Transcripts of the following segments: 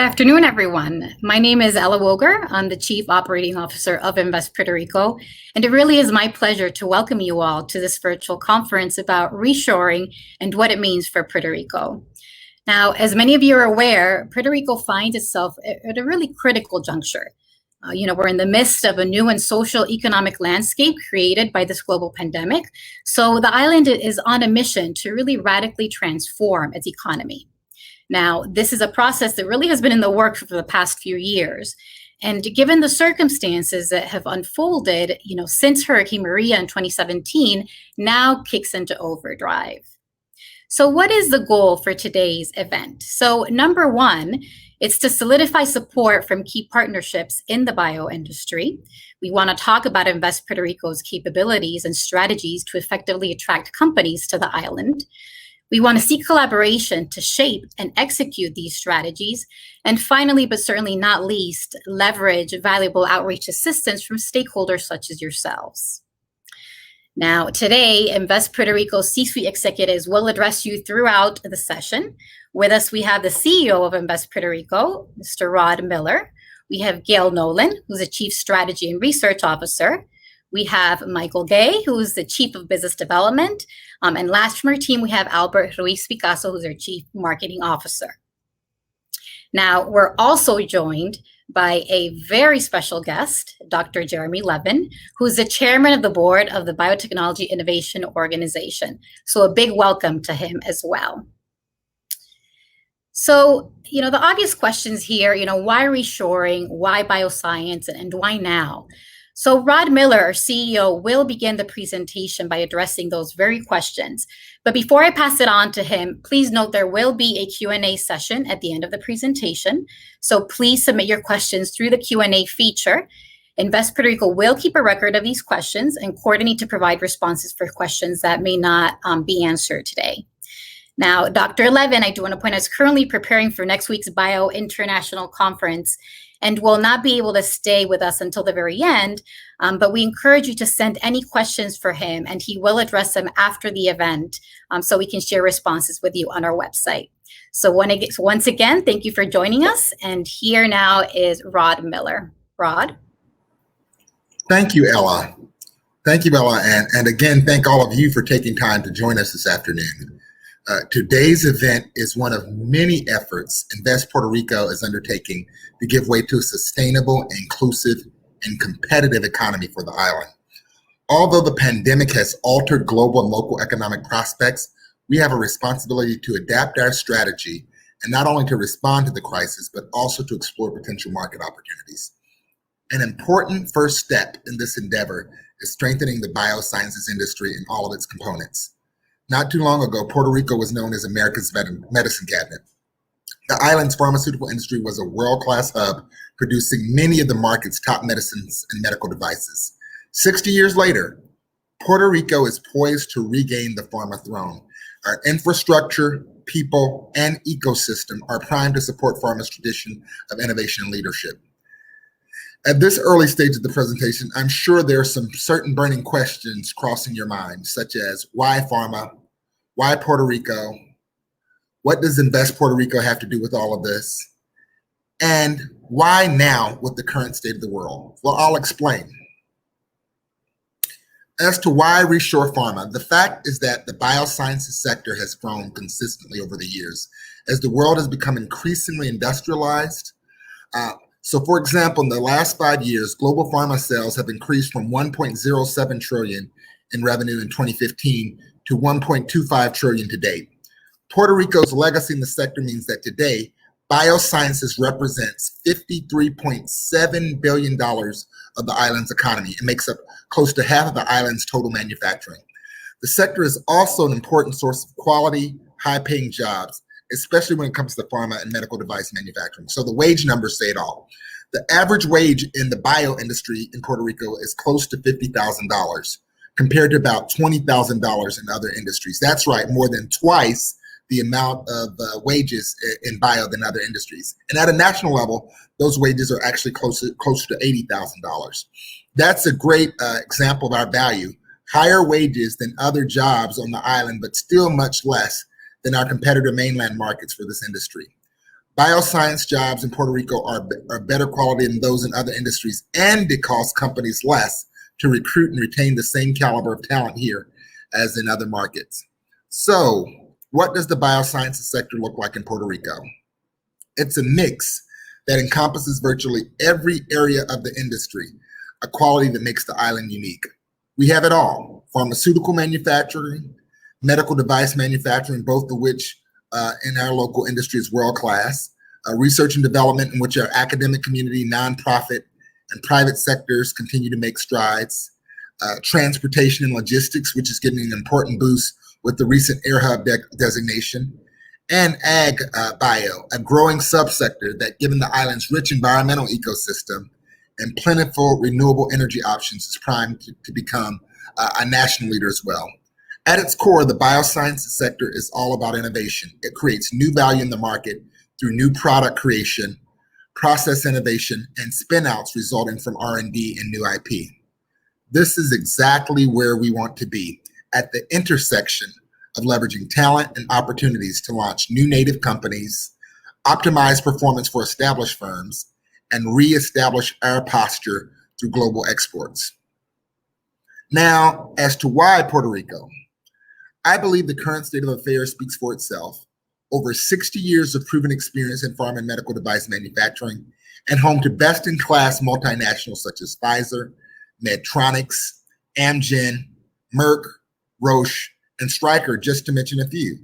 afternoon, everyone. My name is Ella Woger. I'm the Chief Operating Officer of Invest Puerto Rico, and it really is my pleasure to welcome you all to this virtual conference about reshoring and what it means for Puerto Rico. Now, as many of you are aware, Puerto Rico finds itself at a really critical juncture. We're in the midst of a new and social economic landscape created by this global pandemic. So the island is on a mission to really radically transform its economy. Now, this is a process that really has been in the works for the past few years. And given the circumstances that have unfolded, since Hurricane Maria in 2017, now kicks into overdrive. So what is the goal for today's event? So number one, it's to solidify support from key partnerships in the bio industry. We want to talk about Invest Puerto Rico's capabilities and strategies to effectively attract companies to the island. We want to seek collaboration to shape and execute these strategies. And finally, but certainly not least, leverage valuable outreach assistance from stakeholders such as yourselves. Now, today, Invest Puerto Rico's C-suite executives will address you throughout the session. With us, we have the CEO of Invest Puerto Rico, Mr. Rod Miller. We have Gail Nolan, who's the Chief Strategy and Research Officer. We have Michael Gay, who's the Chief of Business Development. And last from our team, we have Albert Ruiz Picasso, who's our Chief Marketing Officer. Now, we're also joined by a very special guest, Dr. Jeremy Levin, who's the Chairman of the Board of the Biotechnology Innovation Organization. So a big welcome to him as well. So, the obvious questions here, why reshoring, why bioscience, and why now? So Rod Miller, our CEO, will begin the presentation by addressing those very questions. But before I pass it on to him, please note there will be a Q&A session at the end of the presentation. So please submit your questions through the Q&A feature. Invest Puerto Rico will keep a record of these questions and coordinate to provide responses for questions that may not be answered today. Now, Dr. Levin, I do want to point out, is currently preparing for next week's Bio International Conference and will not be able to stay with us until the very end, but we encourage you to send any questions for him, and he will address them after the event so we can share responses with you on our website. So once again, thank you for joining us, and here now is Rod Miller. Rod? Thank you, Ella. Thank you, Ella, and again, thank all of you for taking time to join us this afternoon. Today's event is one of many efforts Invest Puerto Rico is undertaking to give way to a sustainable, inclusive, and competitive economy for the island. Although the pandemic has altered global and local economic prospects, we have a responsibility to adapt our strategy and not only to respond to the crisis, but also to explore potential market opportunities. An important first step in this endeavor is strengthening the biosciences industry and all of its components. Not too long ago, Puerto Rico was known as America's medicine cabinet. The island's pharmaceutical industry was a world-class hub, producing many of the market's top medicines and medical devices. 60 years later, Puerto Rico is poised to regain the pharma throne. Our infrastructure, people, and ecosystem are primed to support pharma's tradition of innovation and leadership. At this early stage of the presentation, I'm sure there are some certain burning questions crossing your mind, such as why pharma, why Puerto Rico, what does Invest Puerto Rico have to do with all of this, and why now with the current state of the world? Well, I'll explain. As to why reshore pharma, the fact is that the biosciences sector has grown consistently over the years as the world has become increasingly industrialized. So for example, in the last 5 years, global pharma sales have increased from 1.07 trillion in revenue in 2015 to 1.25 trillion to date. Puerto Rico's legacy in the sector means that today, biosciences represents $53.7 billion of the island's economy. It makes up close to half of the island's total manufacturing. The sector is also an important source of quality, high-paying jobs, especially when it comes to pharma and medical device manufacturing. So the wage numbers say it all. The average wage in the bio industry in Puerto Rico is close to $50,000 compared to about $20,000 in other industries. That's right, more than twice the amount of wages in bio than other industries. And at a national level, those wages are actually closer to $80,000. That's a great example of our value. Higher wages than other jobs on the island, but still much less than our competitor mainland markets for this industry. Bioscience jobs in Puerto Rico are better quality than those in other industries, and it costs companies less to recruit and retain the same caliber of talent here as in other markets. So, what does the biosciences sector look like in Puerto Rico? It's a mix that encompasses virtually every area of the industry, a quality that makes the island unique. We have it all: pharmaceutical manufacturing, medical device manufacturing, both of which in our local industry is world-class, research and development, in which our academic community, nonprofit, and private sectors continue to make strides, transportation and logistics, which is getting an important boost with the recent Air Hub designation, and ag bio, a growing subsector that, given the island's rich environmental ecosystem and plentiful renewable energy options, is primed to become a national leader as well. At its core, the biosciences sector is all about innovation. It creates new value in the market through new product creation, process innovation, and spin-outs resulting from R&D and new IP. This is exactly where we want to be, at the intersection of leveraging talent and opportunities to launch new native companies, optimize performance for established firms, and reestablish our posture through global exports. Now, as to why Puerto Rico, I believe the current state of affairs speaks for itself. Over 60 years of proven experience in pharma and medical device manufacturing, and home to best-in-class multinationals such as Pfizer, Medtronic, Amgen, Merck, Roche, and Stryker, just to mention a few.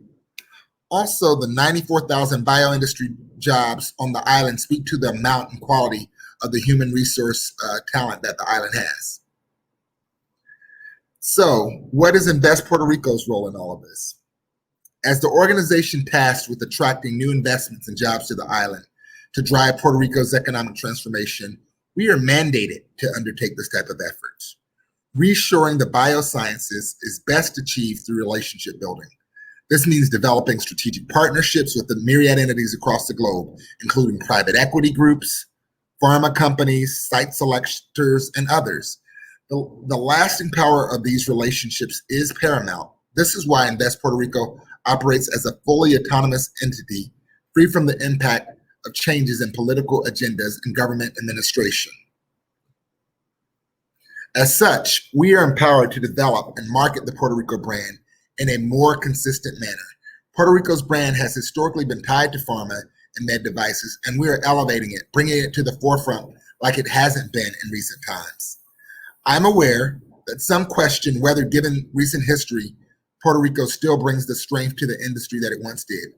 Also, the 94,000 bioindustry jobs on the island speak to the amount and quality of the human resource talent that the island has. So, what is Invest Puerto Rico's role in all of this? As the organization tasked with attracting new investments and jobs to the island to drive Puerto Rico's economic transformation, we are mandated to undertake this type of efforts. Reshoring the biosciences is best achieved through relationship building. This means developing strategic partnerships with the myriad entities across the globe, including private equity groups, pharma companies, site selectors, and others. The lasting power of these relationships is paramount. This is why Invest Puerto Rico operates as a fully autonomous entity, free from the impact of changes in political agendas and government administration. As such, we are empowered to develop and market the Puerto Rico brand in a more consistent manner. Puerto Rico's brand has historically been tied to pharma and med devices, and we are elevating it, bringing it to the forefront like it hasn't been in recent times. I'm aware that some question whether, given recent history, Puerto Rico still brings the strength to the industry that it once did.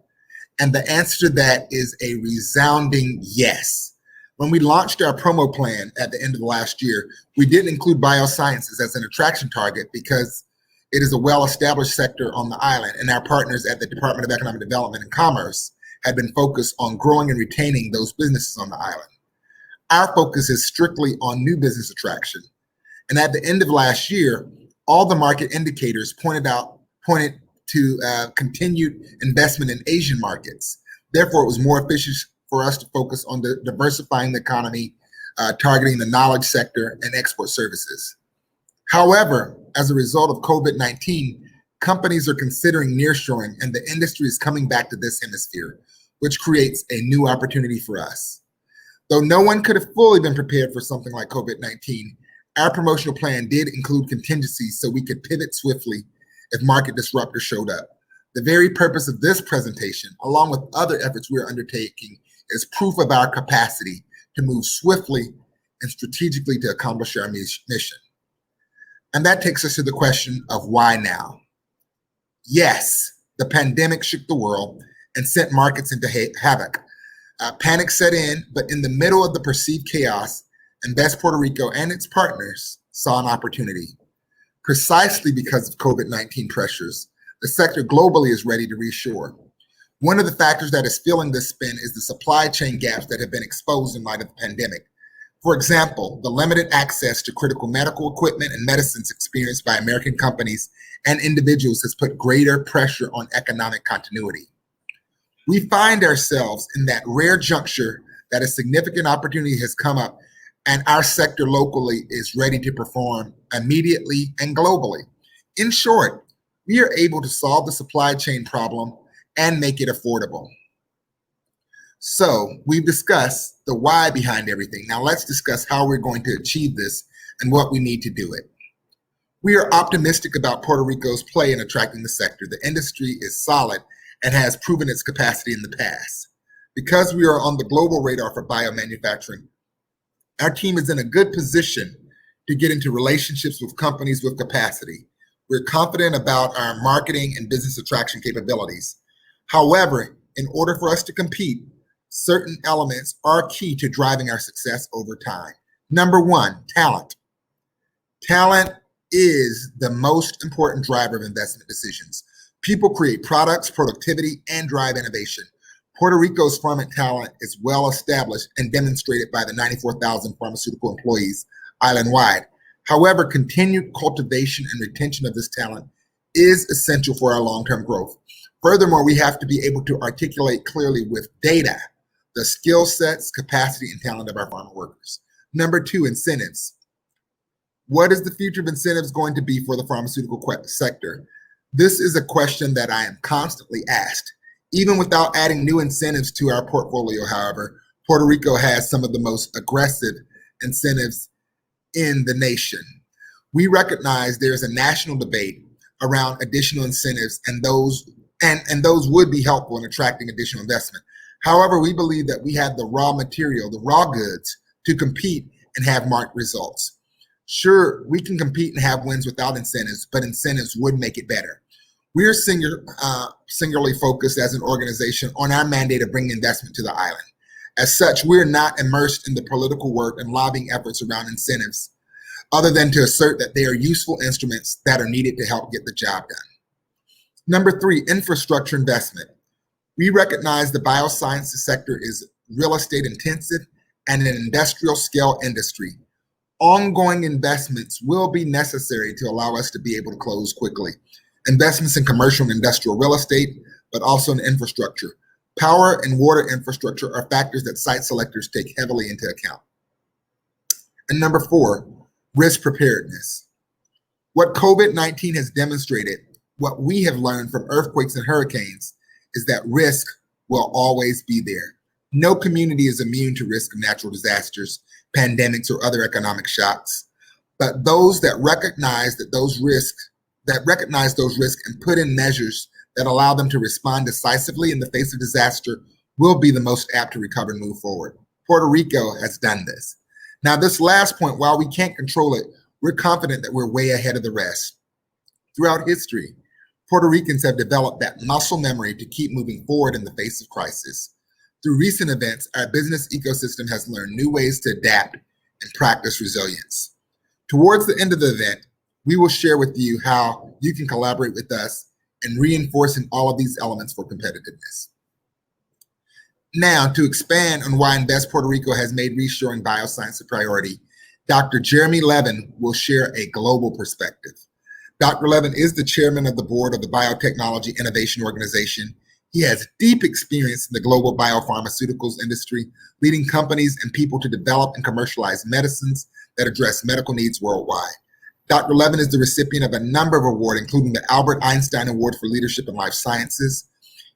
And the answer to that is a resounding yes. When we launched our promo plan at the end of last year, we didn't include biosciences as an attraction target because it is a well-established sector on the island, and our partners at the Department of Economic Development and Commerce have been focused on growing and retaining those businesses on the island. Our focus is strictly on new business attraction. And at the end of last year, all the market indicators pointed to continued investment in Asian markets. Therefore, it was more efficient for us to focus on diversifying the economy, targeting the knowledge sector and export services. However, as a result of COVID-19, companies are considering nearshoring, and the industry is coming back to this hemisphere, which creates a new opportunity for us. Though no one could have fully been prepared for something like COVID-19, our promotional plan did include contingencies so we could pivot swiftly if market disruptors showed up. The very purpose of this presentation, along with other efforts we are undertaking, is proof of our capacity to move swiftly and strategically to accomplish our mission. And that takes us to the question of why now? Yes, the pandemic shook the world and sent markets into havoc. Panic set in, but in the middle of the perceived chaos, Invest Puerto Rico and its partners saw an opportunity. Precisely because of COVID-19 pressures, the sector globally is ready to reshore. One of the factors that is fueling this spin is the supply chain gaps that have been exposed in light of the pandemic. For example, the limited access to critical medical equipment and medicines experienced by American companies and individuals has put greater pressure on economic continuity. We find ourselves in that rare juncture that a significant opportunity has come up, and our sector locally is ready to perform immediately and globally. In short, we are able to solve the supply chain problem and make it affordable. So we've discussed the why behind everything. Now let's discuss how we're going to achieve this and what we need to do it. We are optimistic about Puerto Rico's play in attracting the sector. The industry is solid and has proven its capacity in the past. Because we are on the global radar for biomanufacturing, our team is in a good position to get into relationships with companies with capacity. We're confident about our marketing and business attraction capabilities. However, in order for us to compete, certain elements are key to driving our success over time. Number one, talent. Talent is the most important driver of investment decisions. People create products, productivity, and drive innovation. Puerto Rico's pharma talent is well established and demonstrated by the 94,000 pharmaceutical employees island-wide. However, continued cultivation and retention of this talent is essential for our long-term growth. Furthermore, we have to be able to articulate clearly with data the skill sets, capacity, and talent of our pharma workers. Number two, incentives. What is the future of incentives going to be for the pharmaceutical sector? This is a question that I am constantly asked. Even without adding new incentives to our portfolio, however, Puerto Rico has some of the most aggressive incentives in the nation. We recognize there's a national debate around additional incentives, and those would be helpful in attracting additional investment. However, we believe that we have the raw material, the raw goods, to compete and have marked results. Sure, we can compete and have wins without incentives, but incentives would make it better. We are singularly focused as an organization on our mandate of bringing investment to the island. As such, we're not immersed in the political work and lobbying efforts around incentives, other than to assert that they are useful instruments that are needed to help get the job done. Number three, infrastructure investment. We recognize the biosciences sector is real estate intensive and an industrial scale industry. Ongoing investments will be necessary to allow us to be able to close quickly. Investments in commercial and industrial real estate, but also in infrastructure. Power and water infrastructure are factors that site selectors take heavily into account. And number four, risk preparedness. What COVID-19 has demonstrated, what we have learned from earthquakes and hurricanes, is that risk will always be there. No community is immune to risk of natural disasters, pandemics, or other economic shocks. But those that recognize those risks and put in measures that allow them to respond decisively in the face of disaster will be the most apt to recover and move forward. Puerto Rico has done this. Now, this last point, while we can't control it, we're confident that we're way ahead of the rest. Throughout history, Puerto Ricans have developed that muscle memory to keep moving forward in the face of crisis. Through recent events, our business ecosystem has learned new ways to adapt and practice resilience. Towards the end of the event, we will share with you how you can collaborate with us in reinforcing all of these elements for competitiveness. Now, to expand on why Invest Puerto Rico has made reshoring bioscience a priority, Dr. Jeremy Levin will share a global perspective. Dr. Levin is the chairman of the board of the Biotechnology Innovation Organization. He has deep experience in the global biopharmaceuticals industry, leading companies and people to develop and commercialize medicines that address medical needs worldwide. Dr. Levin is the recipient of a number of awards, including the Albert Einstein Award for Leadership in Life Sciences.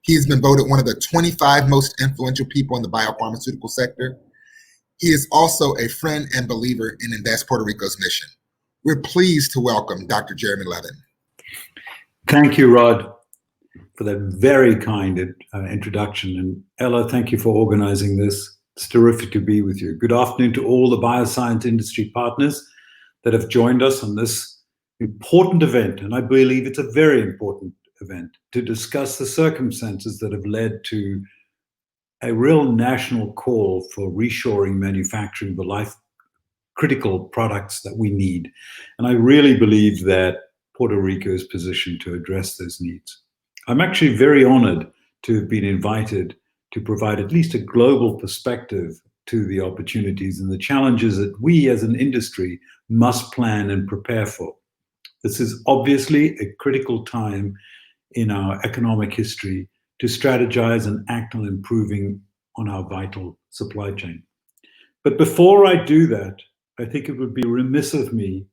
He has been voted one of the 25 most influential people in the biopharmaceutical sector. He is also a friend and believer in Invest Puerto Rico's mission. We're pleased to welcome Dr. Jeremy Levin. Thank you, Rod, for that very kind introduction. And Ella, thank you for organizing this. It's terrific to be with you. Good afternoon to all the bioscience industry partners that have joined us on this important event. And I believe it's a very important event to discuss the circumstances that have led to a real national call for reshoring manufacturing, the life critical products that we need. And I really believe that Puerto Rico is positioned to address those needs. I'm actually very honored to have been invited to provide at least a global perspective to the opportunities and the challenges that we as an industry must plan and prepare for. This is obviously a critical time in our economic history to strategize and act on improving on our vital supply chain. But before I do that, I think it would be remiss of me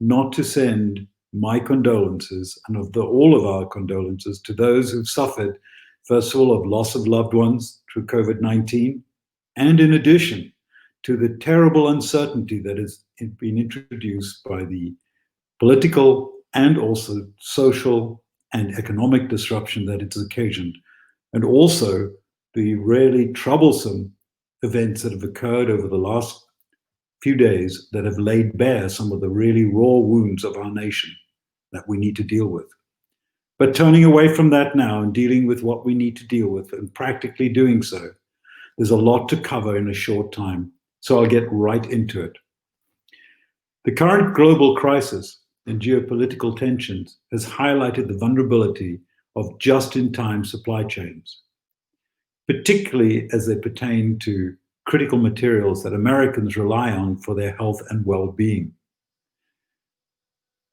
not to send my condolences and all of our condolences to those who've suffered First of all, of loss of loved ones through COVID-19, and in addition to the terrible uncertainty that has been introduced by the political and also social and economic disruption that it's occasioned, and also the really troublesome events that have occurred over the last few days that have laid bare some of the really raw wounds of our nation that we need to deal with. But turning away from that now and dealing with what we need to deal with, and practically doing so, there's a lot to cover in a short time, so I'll get right into it. The current global crisis and geopolitical tensions has highlighted the vulnerability of just-in-time supply chains, particularly as they pertain to critical materials that Americans rely on for their health and well-being.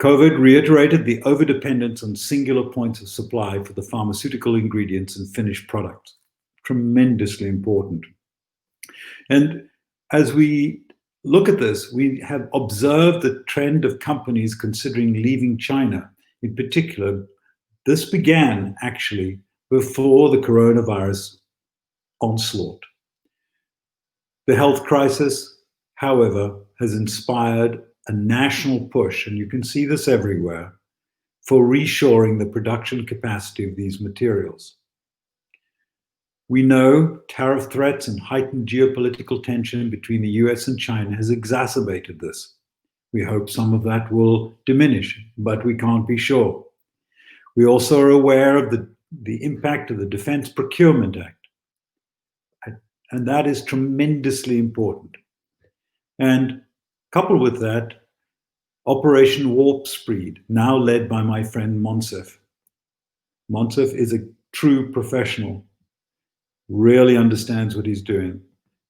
COVID reiterated the overdependence on singular points of supply for the pharmaceutical ingredients and finished products. Tremendously important. And as we look at this, we have observed the trend of companies considering leaving China. In particular, this began actually before the coronavirus onslaught. The health crisis, however, has inspired a national push, and you can see this everywhere, for reshoring the production capacity of these materials. We know tariff threats and heightened geopolitical tension between the US and China has exacerbated this. We hope some of that will diminish, but we can't be sure. We also are aware of the impact of the Defense Procurement Act, and that is tremendously important. And coupled with that, Operation Warp Speed, now led by my friend Monsef. Monsef is a true professional, really understands what he's doing,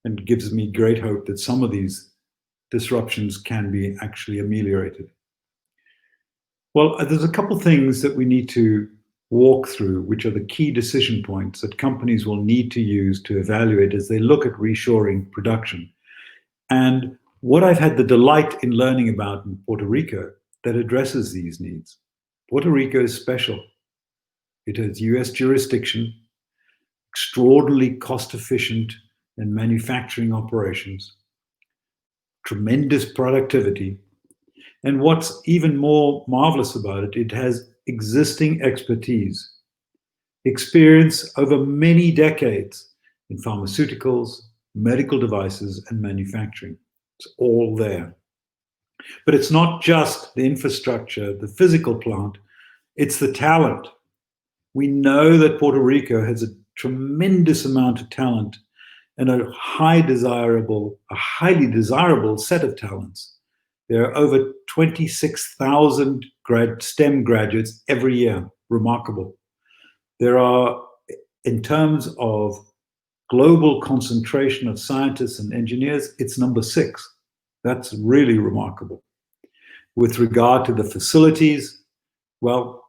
and gives me great hope that some of these disruptions can be actually ameliorated. Well, there's a couple things that we need to walk through, which are the key decision points that companies will need to use to evaluate as they look at reshoring production. And what I've had the delight in learning about in Puerto Rico that addresses these needs. Puerto Rico is special. It has US jurisdiction, extraordinarily cost-efficient and manufacturing operations, tremendous productivity, and what's even more marvelous about it, it has existing expertise, experience over many decades in pharmaceuticals, medical devices, and manufacturing. It's all there. But it's not just the infrastructure, the physical plant, it's the talent. We know that Puerto Rico has a tremendous amount of talent and a highly desirable set of talents. There are over 26,000 STEM graduates every year. Remarkable. There are, in terms of global concentration of scientists and engineers, it's number 6. That's really remarkable. With regard to the facilities, well,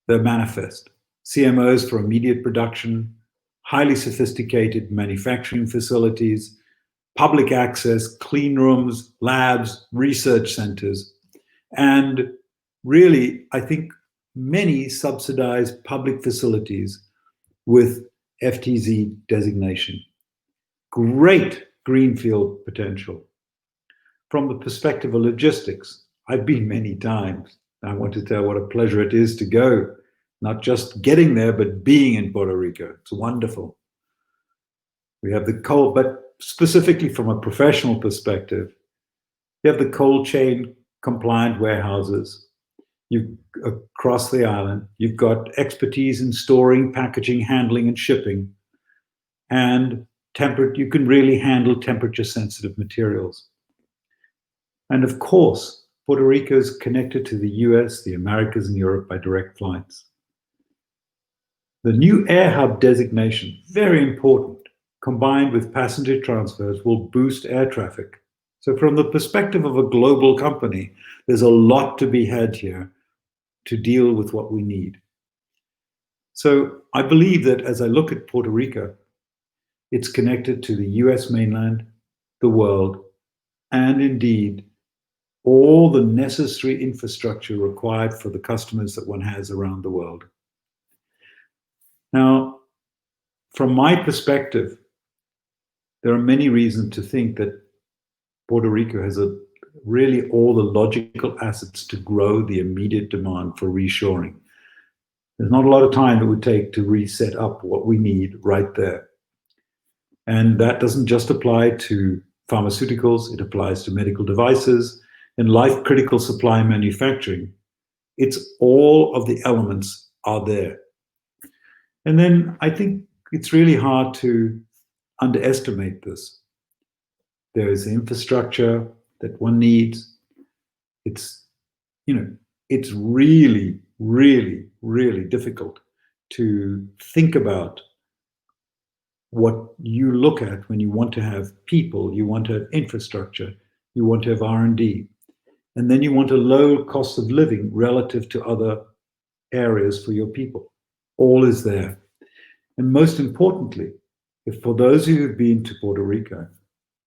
they're manifest. CMOs for immediate production, highly sophisticated manufacturing facilities, public access, clean rooms, labs, research centers, and really, I think many subsidized public facilities with FTZ designation. Great greenfield potential. From the perspective of logistics, I've been many times. I want to tell what a pleasure it is to go, not just getting there, but being in Puerto Rico. It's wonderful. We have the cold, but specifically from a professional perspective, you have the cold chain compliant warehouses. You across the island, you've got expertise in storing, packaging, handling, and shipping, and you can really handle temperature sensitive materials. And of course, Puerto Rico is connected to the US, the Americas, and Europe by direct flights. The new air hub designation, very important, combined with passenger transfers, will boost air traffic. So from the perspective of a global company, there's a lot to be had here to deal with what we need. So I believe that as I look at Puerto Rico, it's connected to the US mainland, the world, and indeed all the necessary infrastructure required for the customers that one has around the world. Now, From my perspective, there are many reasons to think that Puerto Rico has really all the logical assets to grow the immediate demand for reshoring. There's not a lot of time it would take to reset up what we need right there. And that doesn't just apply to pharmaceuticals, it applies to medical devices and life-critical supply manufacturing. It's all of the elements are there. And then I think it's really hard to underestimate this. There is infrastructure that one needs. It's really, really, really difficult to think about what you look at when you want to have people, you want to have infrastructure, you want to have R&D, and then you want a low cost of living relative to other areas for your people. All is there. And most importantly, if for those who have been to Puerto Rico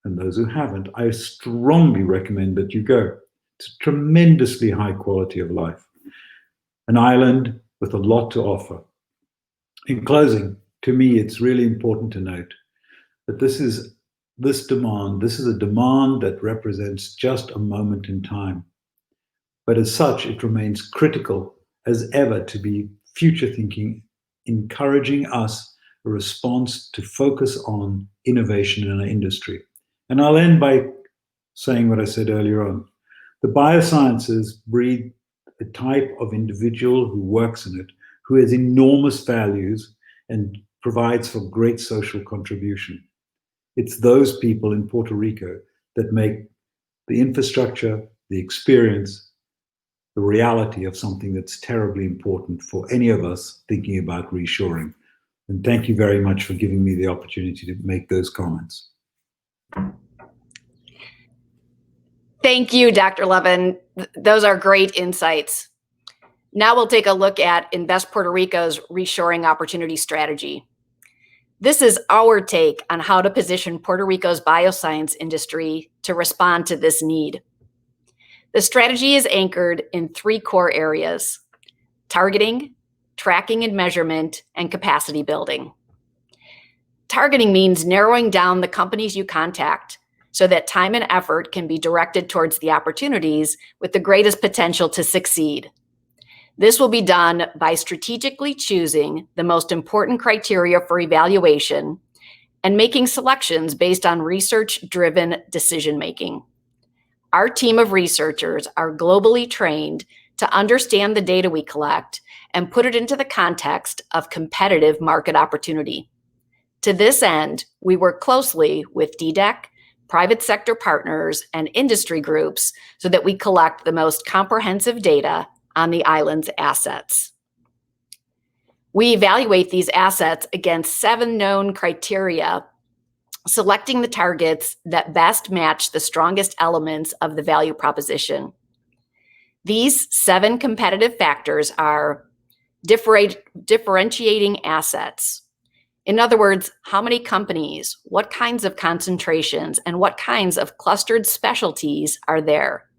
and those who haven't, I strongly recommend that you go. It's a tremendously high quality of life. An island with a lot to offer. In closing, to me, it's really important to note that this is a demand that represents just a moment in time. But as such, it remains critical as ever to be future thinking, encouraging us a response to focus on innovation in our industry. And I'll end by saying what I said earlier on. The biosciences breed a type of individual who works in it, who has enormous values and provides for great social contribution. It's those people in Puerto Rico that make the infrastructure, the experience, the reality of something that's terribly important for any of us thinking about reshoring. And thank you very much for giving me the opportunity to make those comments. Thank you, Dr. Levin. Those are great insights. Now we'll take a look at Invest Puerto Rico's reshoring opportunity strategy. This is our take on how to position Puerto Rico's bioscience industry to respond to this need. The strategy is anchored in 3 core areas: targeting, tracking and measurement, and capacity building. Targeting means narrowing down the companies you contact so that time and effort can be directed towards the opportunities with the greatest potential to succeed. This will be done by strategically choosing the most important criteria for evaluation and making selections based on research-driven decision-making. Our team of researchers are globally trained to understand the data we collect and put it into the context of competitive market opportunity. To this end, we work closely with DDEC, private sector partners, and industry groups so that we collect the most comprehensive data on the island's assets. We evaluate these assets against 7 known criteria, selecting the targets that best match the strongest elements of the value proposition. These 7 competitive factors are differentiating assets. In other words, how many companies, what kinds of concentrations, and what kinds of clustered specialties are there?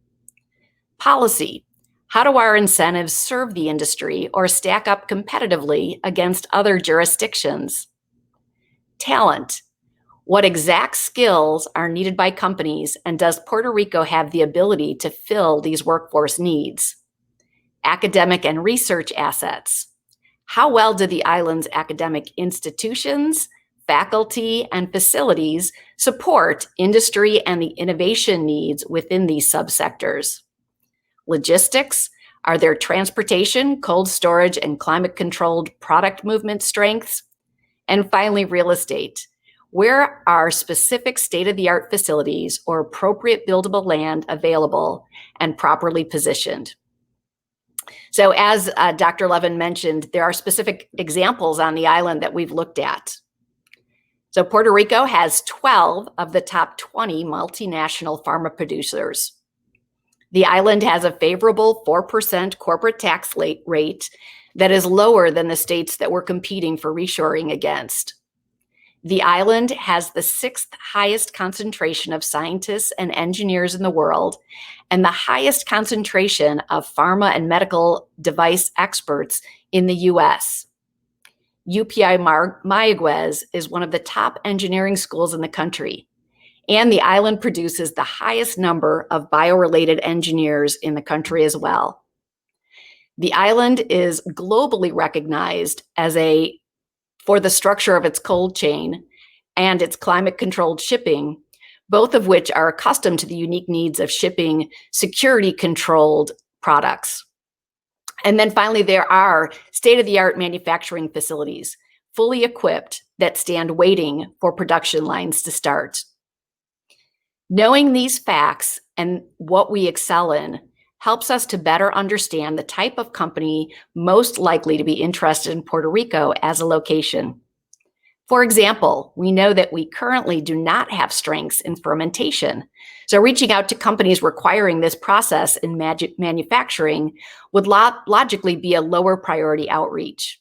Policy. How do our incentives serve the industry or stack up competitively against other jurisdictions? Talent. What exact skills are needed by companies, and does Puerto Rico have the ability to fill these workforce needs? Academic and research assets. How well do the island's academic institutions, faculty, and facilities support industry and the innovation needs within these subsectors? Logistics. Are there transportation, cold storage, and climate-controlled product movement strengths? And finally, real estate. Where are specific state-of-the-art facilities or appropriate buildable land available and properly positioned? So as Dr. Levin mentioned, there are specific examples on the island that we've looked at. So Puerto Rico has 12 of the top 20 multinational pharma producers. The island has a favorable 4% corporate tax rate that is lower than the states that we're competing for reshoring against. The island has the 6th highest concentration of scientists and engineers in the world, and the highest concentration of pharma and medical device experts in the US. UPI Mayagüez is one of the top engineering schools in the country, and the island produces the highest number of bio-related engineers in the country as well. The island is globally recognized for the structure of its cold chain and its climate-controlled shipping, both of which are accustomed to the unique needs of shipping security-controlled products. And then finally, there are state-of-the-art manufacturing facilities, fully equipped, that stand waiting for production lines to start. Knowing these facts and what we excel in helps us to better understand the type of company most likely to be interested in Puerto Rico as a location. For example, we know that we currently do not have strengths in fermentation. So reaching out to companies requiring this process in manufacturing would logically be a lower priority outreach.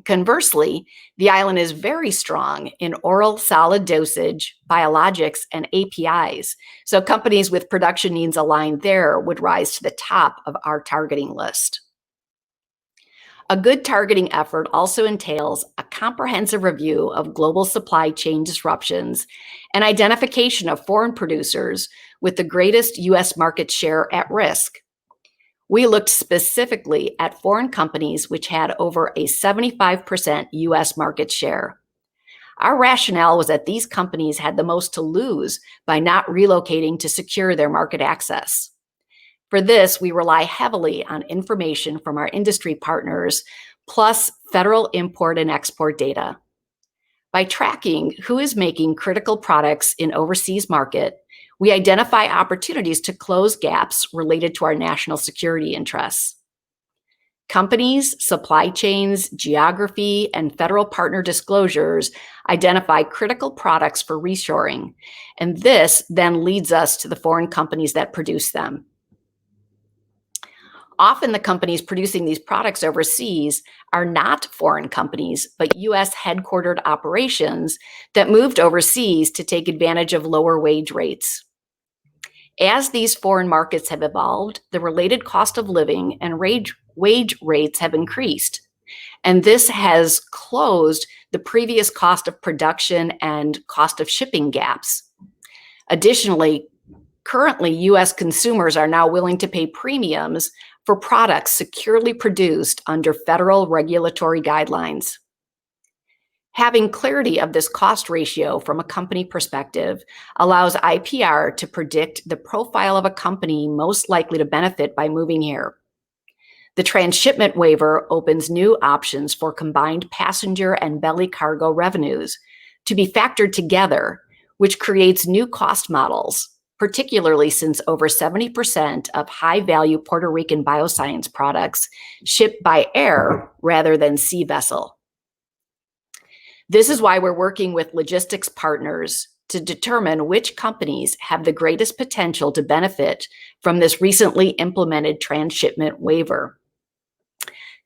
Conversely, the island is very strong in oral solid dosage, biologics, and APIs. So companies with production needs aligned there would rise to the top of our targeting list. A good targeting effort also entails a comprehensive review of global supply chain disruptions and identification of foreign producers with the greatest U.S. market share at risk. We looked specifically at foreign companies which had over a 75% U.S. market share. Our rationale was that these companies had the most to lose by not relocating to secure their market access. For this, we rely heavily on information from our industry partners, plus federal import and export data. By tracking who is making critical products in overseas market, we identify opportunities to close gaps related to our national security interests. Companies, supply chains, geography, and federal partner disclosures identify critical products for reshoring, and this then leads us to the foreign companies that produce them. Often the companies producing these products overseas are not foreign companies, but U.S. headquartered operations that moved overseas to take advantage of lower wage rates. As these foreign markets have evolved, the related cost of living and wage rates have increased, and this has closed the previous cost of production and cost of shipping gaps. Additionally, currently, U.S. consumers are now willing to pay premiums for products securely produced under federal regulatory guidelines. Having clarity of this cost ratio from a company perspective allows IPR to predict the profile of a company most likely to benefit by moving here. The Transshipment Waiver opens new options for combined passenger and belly cargo revenues to be factored together, which creates new cost models, particularly since over 70% of high-value Puerto Rican bioscience products ship by air rather than sea vessel. This is why we're working with logistics partners to determine which companies have the greatest potential to benefit from this recently implemented transshipment waiver.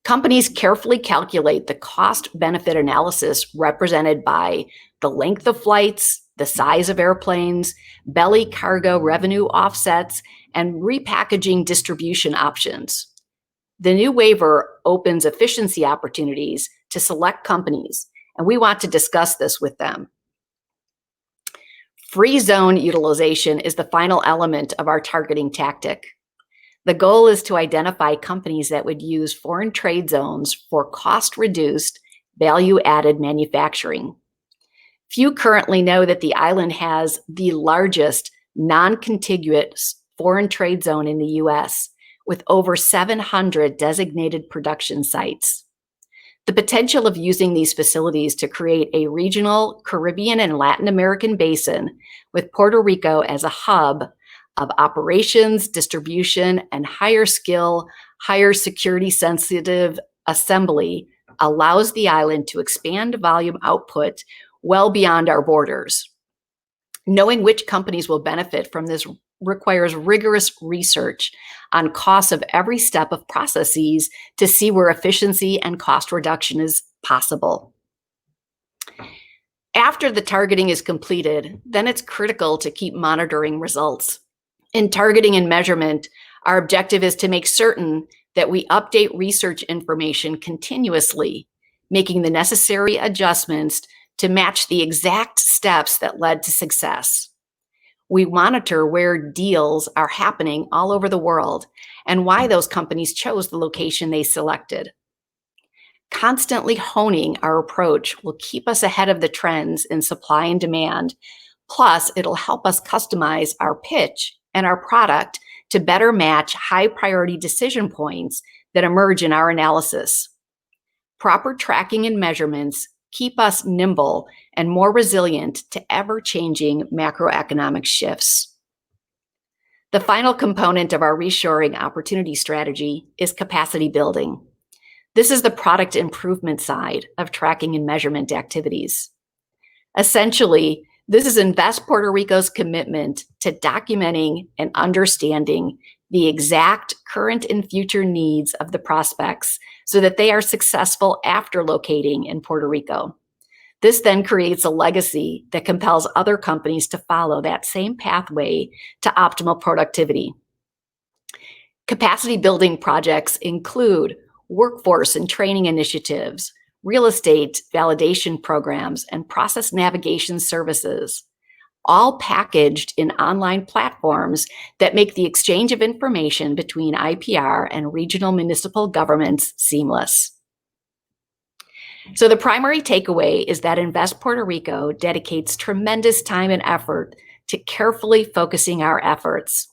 Companies carefully calculate the cost-benefit analysis represented by the length of flights, the size of airplanes, belly cargo revenue offsets, and repackaging distribution options. The new waiver opens efficiency opportunities to select companies, and we want to discuss this with them. Free zone utilization is the final element of our targeting tactic. The goal is to identify companies that would use foreign trade zones for cost-reduced, value-added manufacturing. Few currently know that the island has the largest non-contiguous foreign trade zone in the U.S., with over 700 designated production sites. The potential of using these facilities to create a regional Caribbean and Latin American basin with Puerto Rico as a hub of operations, distribution, and higher skill, higher security sensitive assembly allows the island to expand volume output well beyond our borders. Knowing which companies will benefit from this requires rigorous research on costs of every step of processes to see where efficiency and cost reduction is possible. After the targeting is completed, then it's critical to keep monitoring results. In targeting and measurement, our objective is to make certain that we update research information continuously, making the necessary adjustments to match the exact steps that led to success. We monitor where deals are happening all over the world and why those companies chose the location they selected. Constantly honing our approach will keep us ahead of the trends in supply and demand. Plus, it'll help us customize our pitch and our product to better match high priority decision points that emerge in our analysis. Proper tracking and measurements keep us nimble and more resilient to ever-changing macroeconomic shifts. The final component of our reshoring opportunity strategy is capacity building. This is the product improvement side of tracking and measurement activities. Essentially, this is Invest Puerto Rico's commitment to documenting and understanding the exact current and future needs of the prospects so that they are successful after locating in Puerto Rico. This then creates a legacy that compels other companies to follow that same pathway to optimal productivity. Capacity building projects include workforce and training initiatives, real estate validation programs, and process navigation services, all packaged in online platforms that make the exchange of information between IPR and regional municipal governments seamless. So the primary takeaway is that Invest Puerto Rico dedicates tremendous time and effort to carefully focusing our efforts.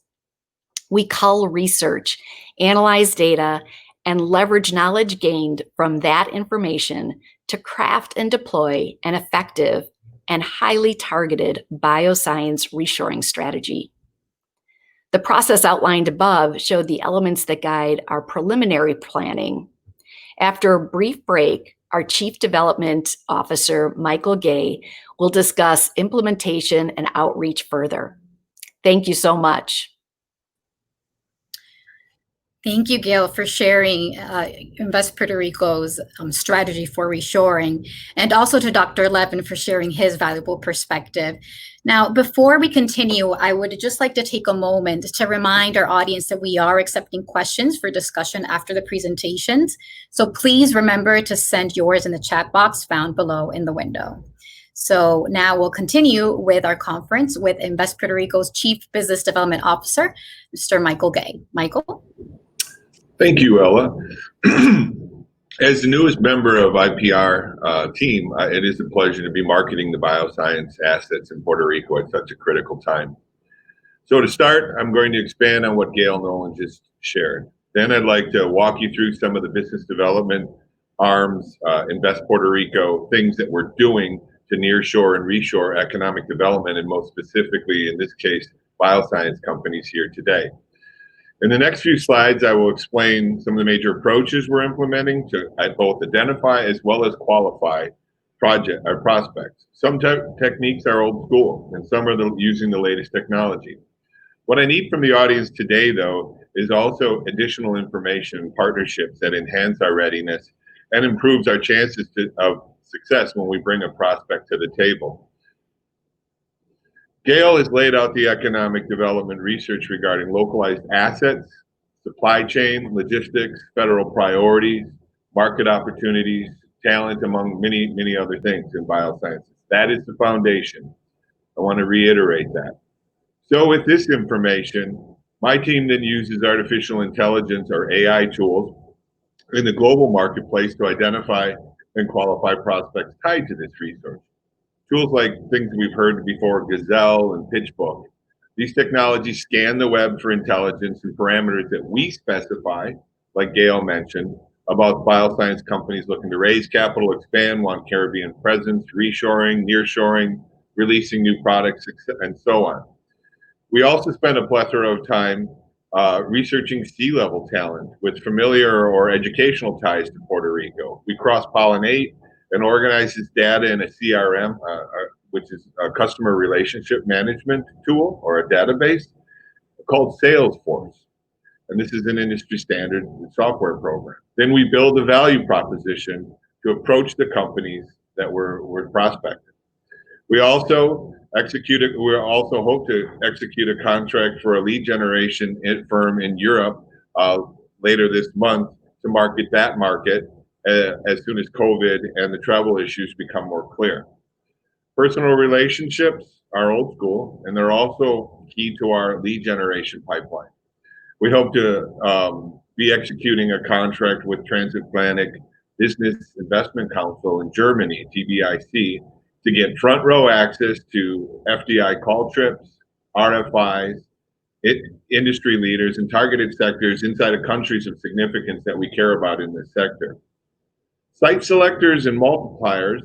We cull research, analyze data, and leverage knowledge gained from that information to craft and deploy an effective and highly targeted bioscience reshoring strategy. The process outlined above showed the elements that guide our preliminary planning. After a brief break, our Chief Development Officer, Michael Gay, will discuss implementation and outreach further. Thank you so much. Thank you, Gail, for sharing Invest Puerto Rico's strategy for reshoring, and also to Dr. Levin for sharing his valuable perspective. Now, before we continue, I would just like to take a moment to remind our audience that we are accepting questions for discussion after the presentations. So please remember to send yours in the chat box found below in the window. So now we'll continue with our conference with Invest Puerto Rico's Chief Business Development Officer, Mr. Michael Gay. Michael? Thank you, Ella. As the newest member of IPR team, it is a pleasure to be marketing the bioscience assets in Puerto Rico at such a critical time. So to start, I'm going to expand on what Gail Nolan just shared. Then I'd like to walk you through some of the business development arms, Invest Puerto Rico, things that we're doing to nearshore and reshore economic development, and most specifically, in this case, bioscience companies here today. In the next few slides, I will explain some of the major approaches we're implementing to both identify as well as qualify prospects. Some techniques are old school, and some are using the latest technology. What I need from the audience today, though, is also additional information and partnerships that enhance our readiness and improves our chances of success when we bring a prospect to the table. Gail has laid out the economic development research regarding localized assets, supply chain, logistics, federal priorities, market opportunities, talent, among many, many other things in biosciences. That is the foundation. I want to reiterate that. So with this information, my team then uses artificial intelligence or AI tools in the global marketplace to identify and qualify prospects tied to this research. Tools like things we've heard before, Gazelle and PitchBook. These technologies scan the web for intelligence and parameters that we specify, like Gail mentioned, about bioscience companies looking to raise capital, expand, want Caribbean presence, reshoring, nearshoring, releasing new products, and so on. We also spend a plethora of time researching C-level talent with familiar or educational ties to Puerto Rico. We cross-pollinate and organize this data in a CRM, which is a customer relationship management tool or a database called Salesforce. And this is an industry standard software program. Then we build a value proposition to approach the companies that we're prospecting. We also hope to execute a contract for a lead generation firm in Europe later this month to market that market as soon as COVID and the travel issues become more clear. Personal relationships are old school, and they're also key to our lead generation pipeline. We hope to be executing a contract with Transatlantic Business Investment Council in Germany, TBIC, to get front row access to FDI call trips, RFIs, industry leaders, and targeted sectors inside of countries of significance that we care about in this sector. Site selectors and multipliers,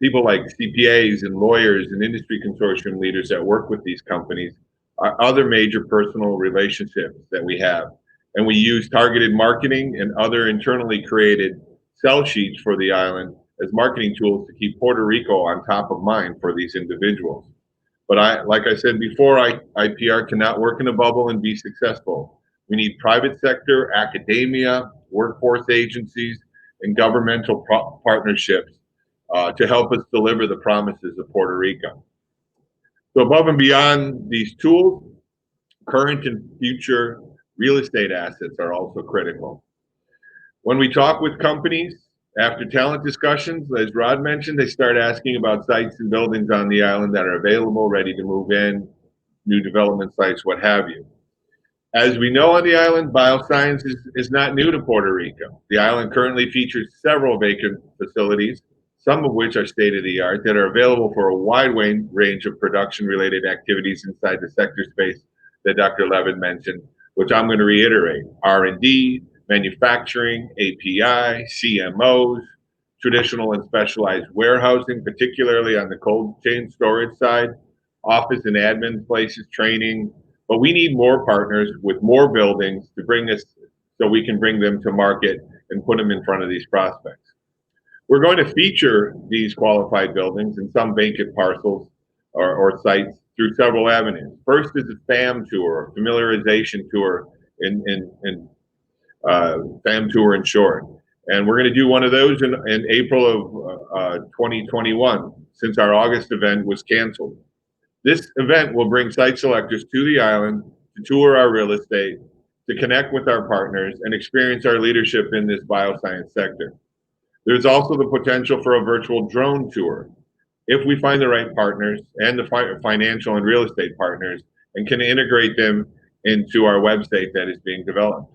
people like CPAs and lawyers and industry consortium leaders that work with these companies, are other major personal relationships that we have. And we use targeted marketing and other internally created sell sheets for the island as marketing tools to keep Puerto Rico on top of mind for these individuals. But like I said before, IPR cannot work in a bubble and be successful. We need private sector, academia, workforce agencies, and governmental partnerships to help us deliver the promises of Puerto Rico. So above and beyond these tools, current and future real estate assets are also critical. When we talk with companies, after talent discussions, as Rod mentioned, they start asking about sites and buildings on the island that are available, ready to move in, new development sites, what have you. As we know on the island, BioSciences is not new to Puerto Rico. The island currently features several vacant facilities, some of which are state-of-the-art, that are available for a wide range of production-related activities inside the sector space that Dr. Levin mentioned, which I'm going to reiterate: R&D, manufacturing, API, CMOs, traditional and specialized warehousing, particularly on the cold chain storage side, office and admin places, training. But we need more partners with more buildings to bring us so we can bring them to market and put them in front of these prospects. We're going to feature these qualified buildings in some vacant parcels or sites through several avenues. First is a FAM tour, familiarization tour in FAM tour in short. And we're going to do one of those in April of 2021, since our August event was canceled. This event will bring site selectors to the island to tour our real estate, to connect with our partners, and experience our leadership in this bioscience sector. There's also the potential for a virtual drone tour if we find the right partners and the financial and real estate partners and can integrate them into our website that is being developed.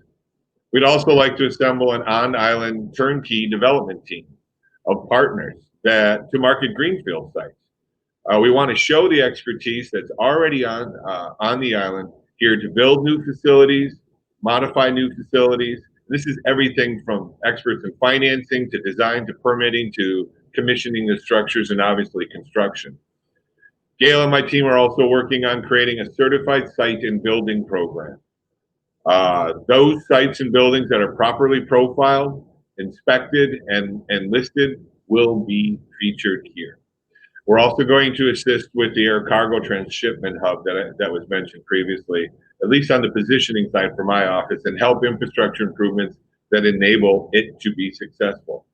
We'd also like to assemble an on-island turnkey development team of partners to market greenfield sites. We want to show the expertise that's already on the island here to build new facilities, modify new facilities. This is everything from experts in financing to design to permitting to commissioning the structures and obviously construction. Gail and my team are also working on creating a certified site and building program. Those sites and buildings that are properly profiled, inspected, and listed will be featured here. We're also going to assist with the air cargo transshipment hub that was mentioned previously, at least on the positioning side for my office, and help infrastructure improvements that enable it to be successful.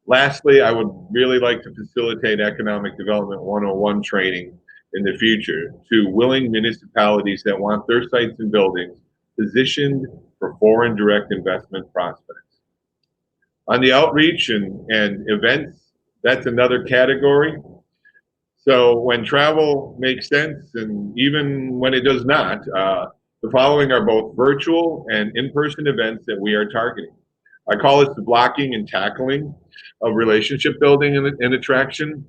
Lastly, I would really like to facilitate Economic Development 101 training in the future to willing municipalities that want their sites and buildings positioned for foreign direct investment prospects. On the outreach and events, that's another category. So when travel makes sense, and even when it does not, the following are both virtual and in-person events that we are targeting. I call it the blocking and tackling of relationship building and attraction.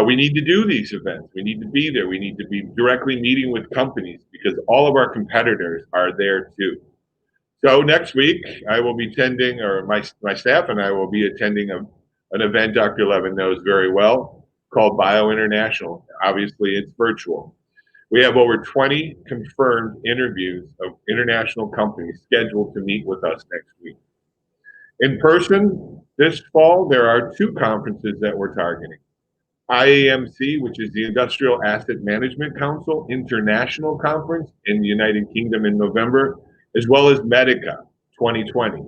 We need to do these events. We need to be there. We need to be directly meeting with companies because all of our competitors are there too. So next week, I will be attending, or my staff and I will be attending an event Dr. Levin knows very well called Bio International. Obviously, it's virtual. We have over 20 confirmed interviews of international companies scheduled to meet with us next week. In person, this fall, there are 2 conferences that we're targeting. IAMC, which is the Industrial Asset Management Council International Conference in the United Kingdom in November, as well as Medica 2020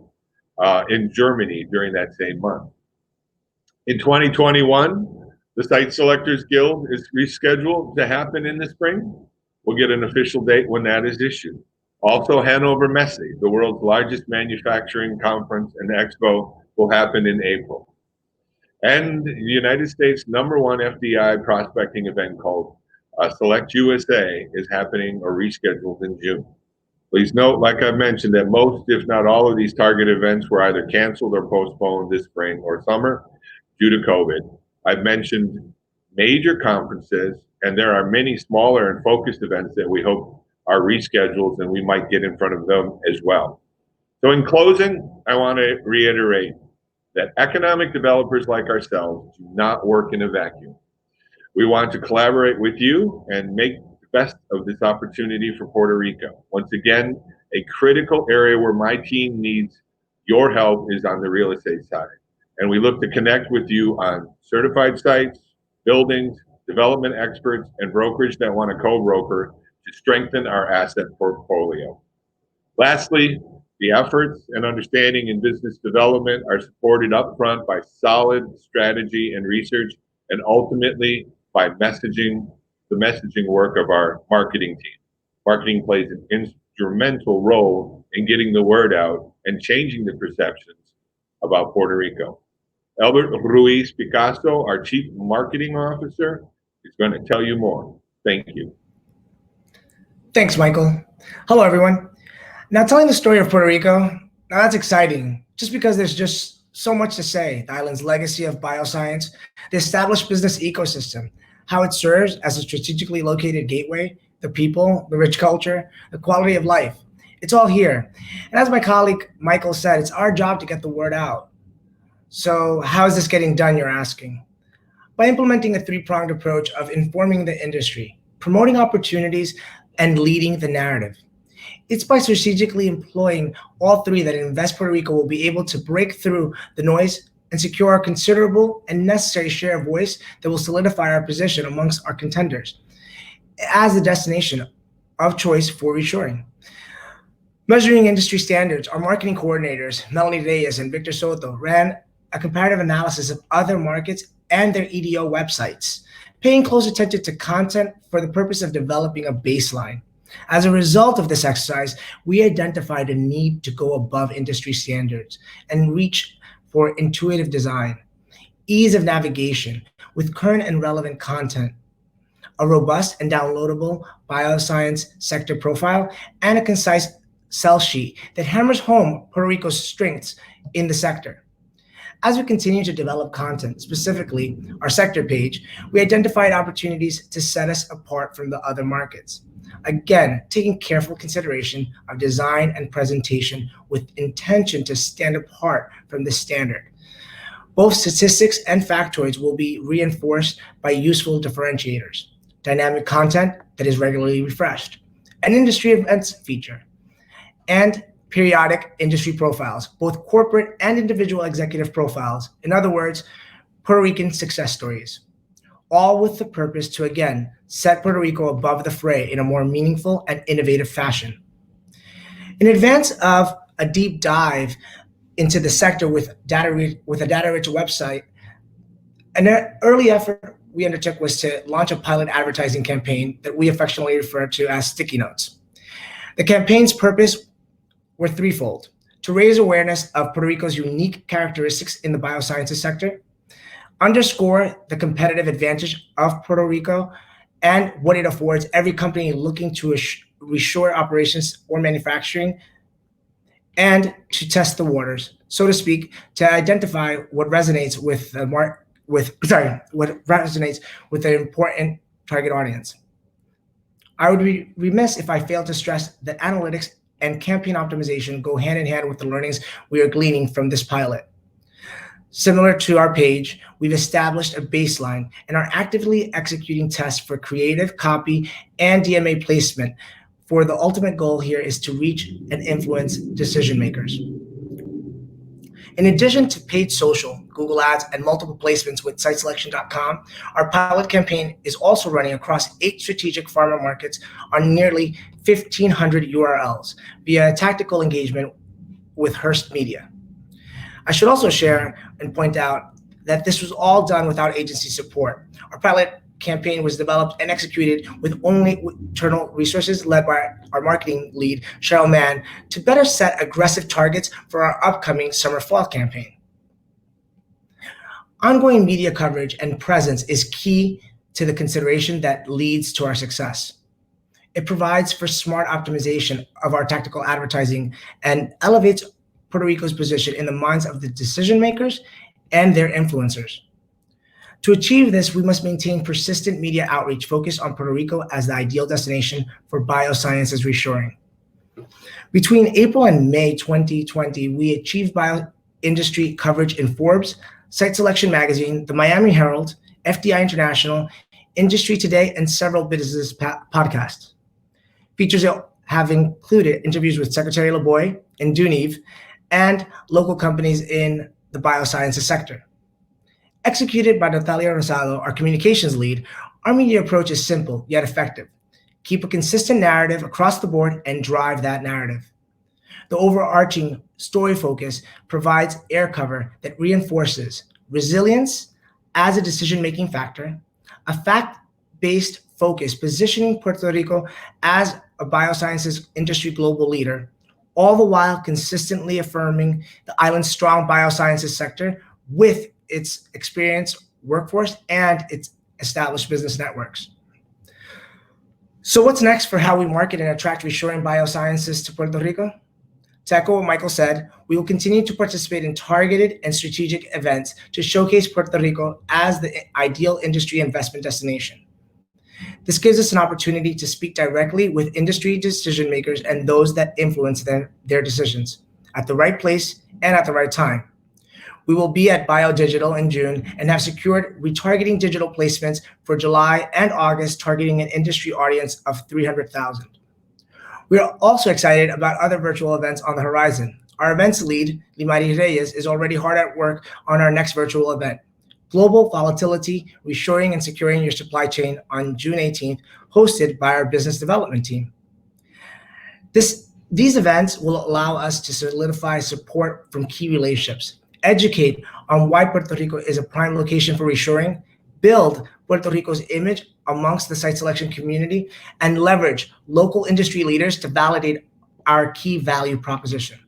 in Germany during that same month. In 2021, the Site Selectors Guild is rescheduled to happen in the spring. We'll get an official date when that is issued. Also, Hannover Messe, the world's largest manufacturing conference and expo, will will happen in April. And the United States' #1 FDI prospecting event called Select USA is happening or rescheduled in June. Please note, like I mentioned, that most, if not all of these target events were either canceled or postponed this spring or summer due to COVID. I've mentioned major conferences, and there are many smaller and focused events that we hope are rescheduled, and we might get in front of them as well. So in closing, I want to reiterate that economic developers like ourselves do not work in a vacuum. We want to collaborate with you and make the best of this opportunity for Puerto Rico. Once again, a critical area where my team needs your help is on the real estate side. And we look to connect with you on certified sites, buildings, development experts, and brokerage that want to co-broker to strengthen our asset portfolio. Lastly, the efforts and understanding in business development are supported upfront by solid strategy and research, and ultimately by the messaging work of our marketing team. Marketing plays an instrumental role in getting the word out and changing the perceptions about Puerto Rico. Albert Ruiz Picasso, our Chief Marketing Officer, is going to tell you more. Thank you. Thanks, Michael. Hello, everyone. Now, telling the story of Puerto Rico, now that's exciting, just because there's just so much to say. The island's legacy of bioscience, the established business ecosystem, how it serves as a strategically located gateway, the people, the rich culture, the quality of life. It's all here. And as my colleague Michael said, it's our job to get the word out. So how is this getting done, you're asking? By implementing a three-pronged approach of informing the industry, promoting opportunities, and leading the narrative. It's by strategically employing all three that Invest Puerto Rico will be able to break through the noise and secure a considerable and necessary share of voice that will solidify our position amongst our contenders as the destination of choice for reshoring. Measuring industry standards, our marketing coordinators, Melanie Reyes and Victor Soto, ran a comparative analysis of other markets and their EDO websites, paying close attention to content for the purpose of developing a baseline. As a result of this exercise, we identified a need to go above industry standards and reach for intuitive design, ease of navigation with current and relevant content, a robust and downloadable bioscience sector profile, and a concise sell sheet that hammers home Puerto Rico's strengths in the sector. As we continue to develop content, specifically our sector page, we identified opportunities to set us apart from the other markets. Again, taking careful consideration of design and presentation with intention to stand apart from the standard. Both statistics and factoids will be reinforced by useful differentiators, dynamic content that is regularly refreshed, an industry events feature, and periodic industry profiles, both corporate and individual executive profiles. In other words, Puerto Rican success stories, all with the purpose to, again, set Puerto Rico above the fray in a more meaningful and innovative fashion. In advance of a deep dive into the sector with a data-rich website, an early effort we undertook was to launch a pilot advertising campaign that we affectionately refer to as Sticky Notes. The campaign's purpose were threefold: to raise awareness of Puerto Rico's unique characteristics in the biosciences sector, underscore the competitive advantage of Puerto Rico and what it affords every company looking to reshore operations or manufacturing, and to test the waters, so to speak, to identify what resonates with the important target audience. I would be remiss if I failed to stress that analytics and campaign optimization go hand in hand with the learnings we are gleaning from this pilot. Similar to our page, we've established a baseline and are actively executing tests for creative, copy, and DMA placement. For the ultimate goal here is to reach and influence decision makers. In addition to paid social, Google Ads, and multiple placements with siteselection.com, our pilot campaign is also running across 8 strategic pharma markets on nearly 1,500 URLs via tactical engagement with Hearst Media. I should also share and point out that this was all done without agency support. Our pilot campaign was developed and executed with only internal resources led by our marketing lead, Cheryl Mann, to better set aggressive targets for our upcoming summer-fall campaign. Ongoing media coverage and presence is key to the consideration that leads to our success. It provides for smart optimization of our tactical advertising and elevates Puerto Rico's position in the minds of the decision makers and their influencers. To achieve this, we must maintain persistent media outreach focused on Puerto Rico as the ideal destination for biosciences reshoring. Between April and May 2020, we achieved bio-industry coverage in Forbes, Site Selection Magazine, the Miami Herald, FDI International, Industry Today, and several business podcasts. Features have included interviews with Secretary LeBoy and Duniv and local companies in the biosciences sector. Executed by Natalia Rosado, our communications lead, our media approach is simple yet effective. Keep a consistent narrative across the board and drive that narrative. The overarching story focus provides air cover that reinforces resilience as a decision-making factor, a fact-based focus positioning Puerto Rico as a biosciences industry global leader, all the while consistently affirming the island's strong biosciences sector with its experienced workforce and its established business networks. So what's next for how we market and attract reshoring biosciences to Puerto Rico? To echo what Michael said, we will continue to participate in targeted and strategic events to showcase Puerto Rico as the ideal industry investment destination. This gives us an opportunity to speak directly with industry decision makers and those that influence their decisions at the right place and at the right time. We will be at BioDigital in June and have secured retargeting digital placements for July and August, targeting an industry audience of 300,000. We are also excited about other virtual events on the horizon. Our events lead, Limari Reyes, is already hard at work on our next virtual event, Global Volatility, Reshoring and Securing Your Supply Chain, on June 18th, hosted by our business development team. These events will allow us to solidify support from key relationships, educate on why Puerto Rico is a prime location for reshoring, build Puerto Rico's image amongst the site selection community, and leverage local industry leaders to validate our key value proposition.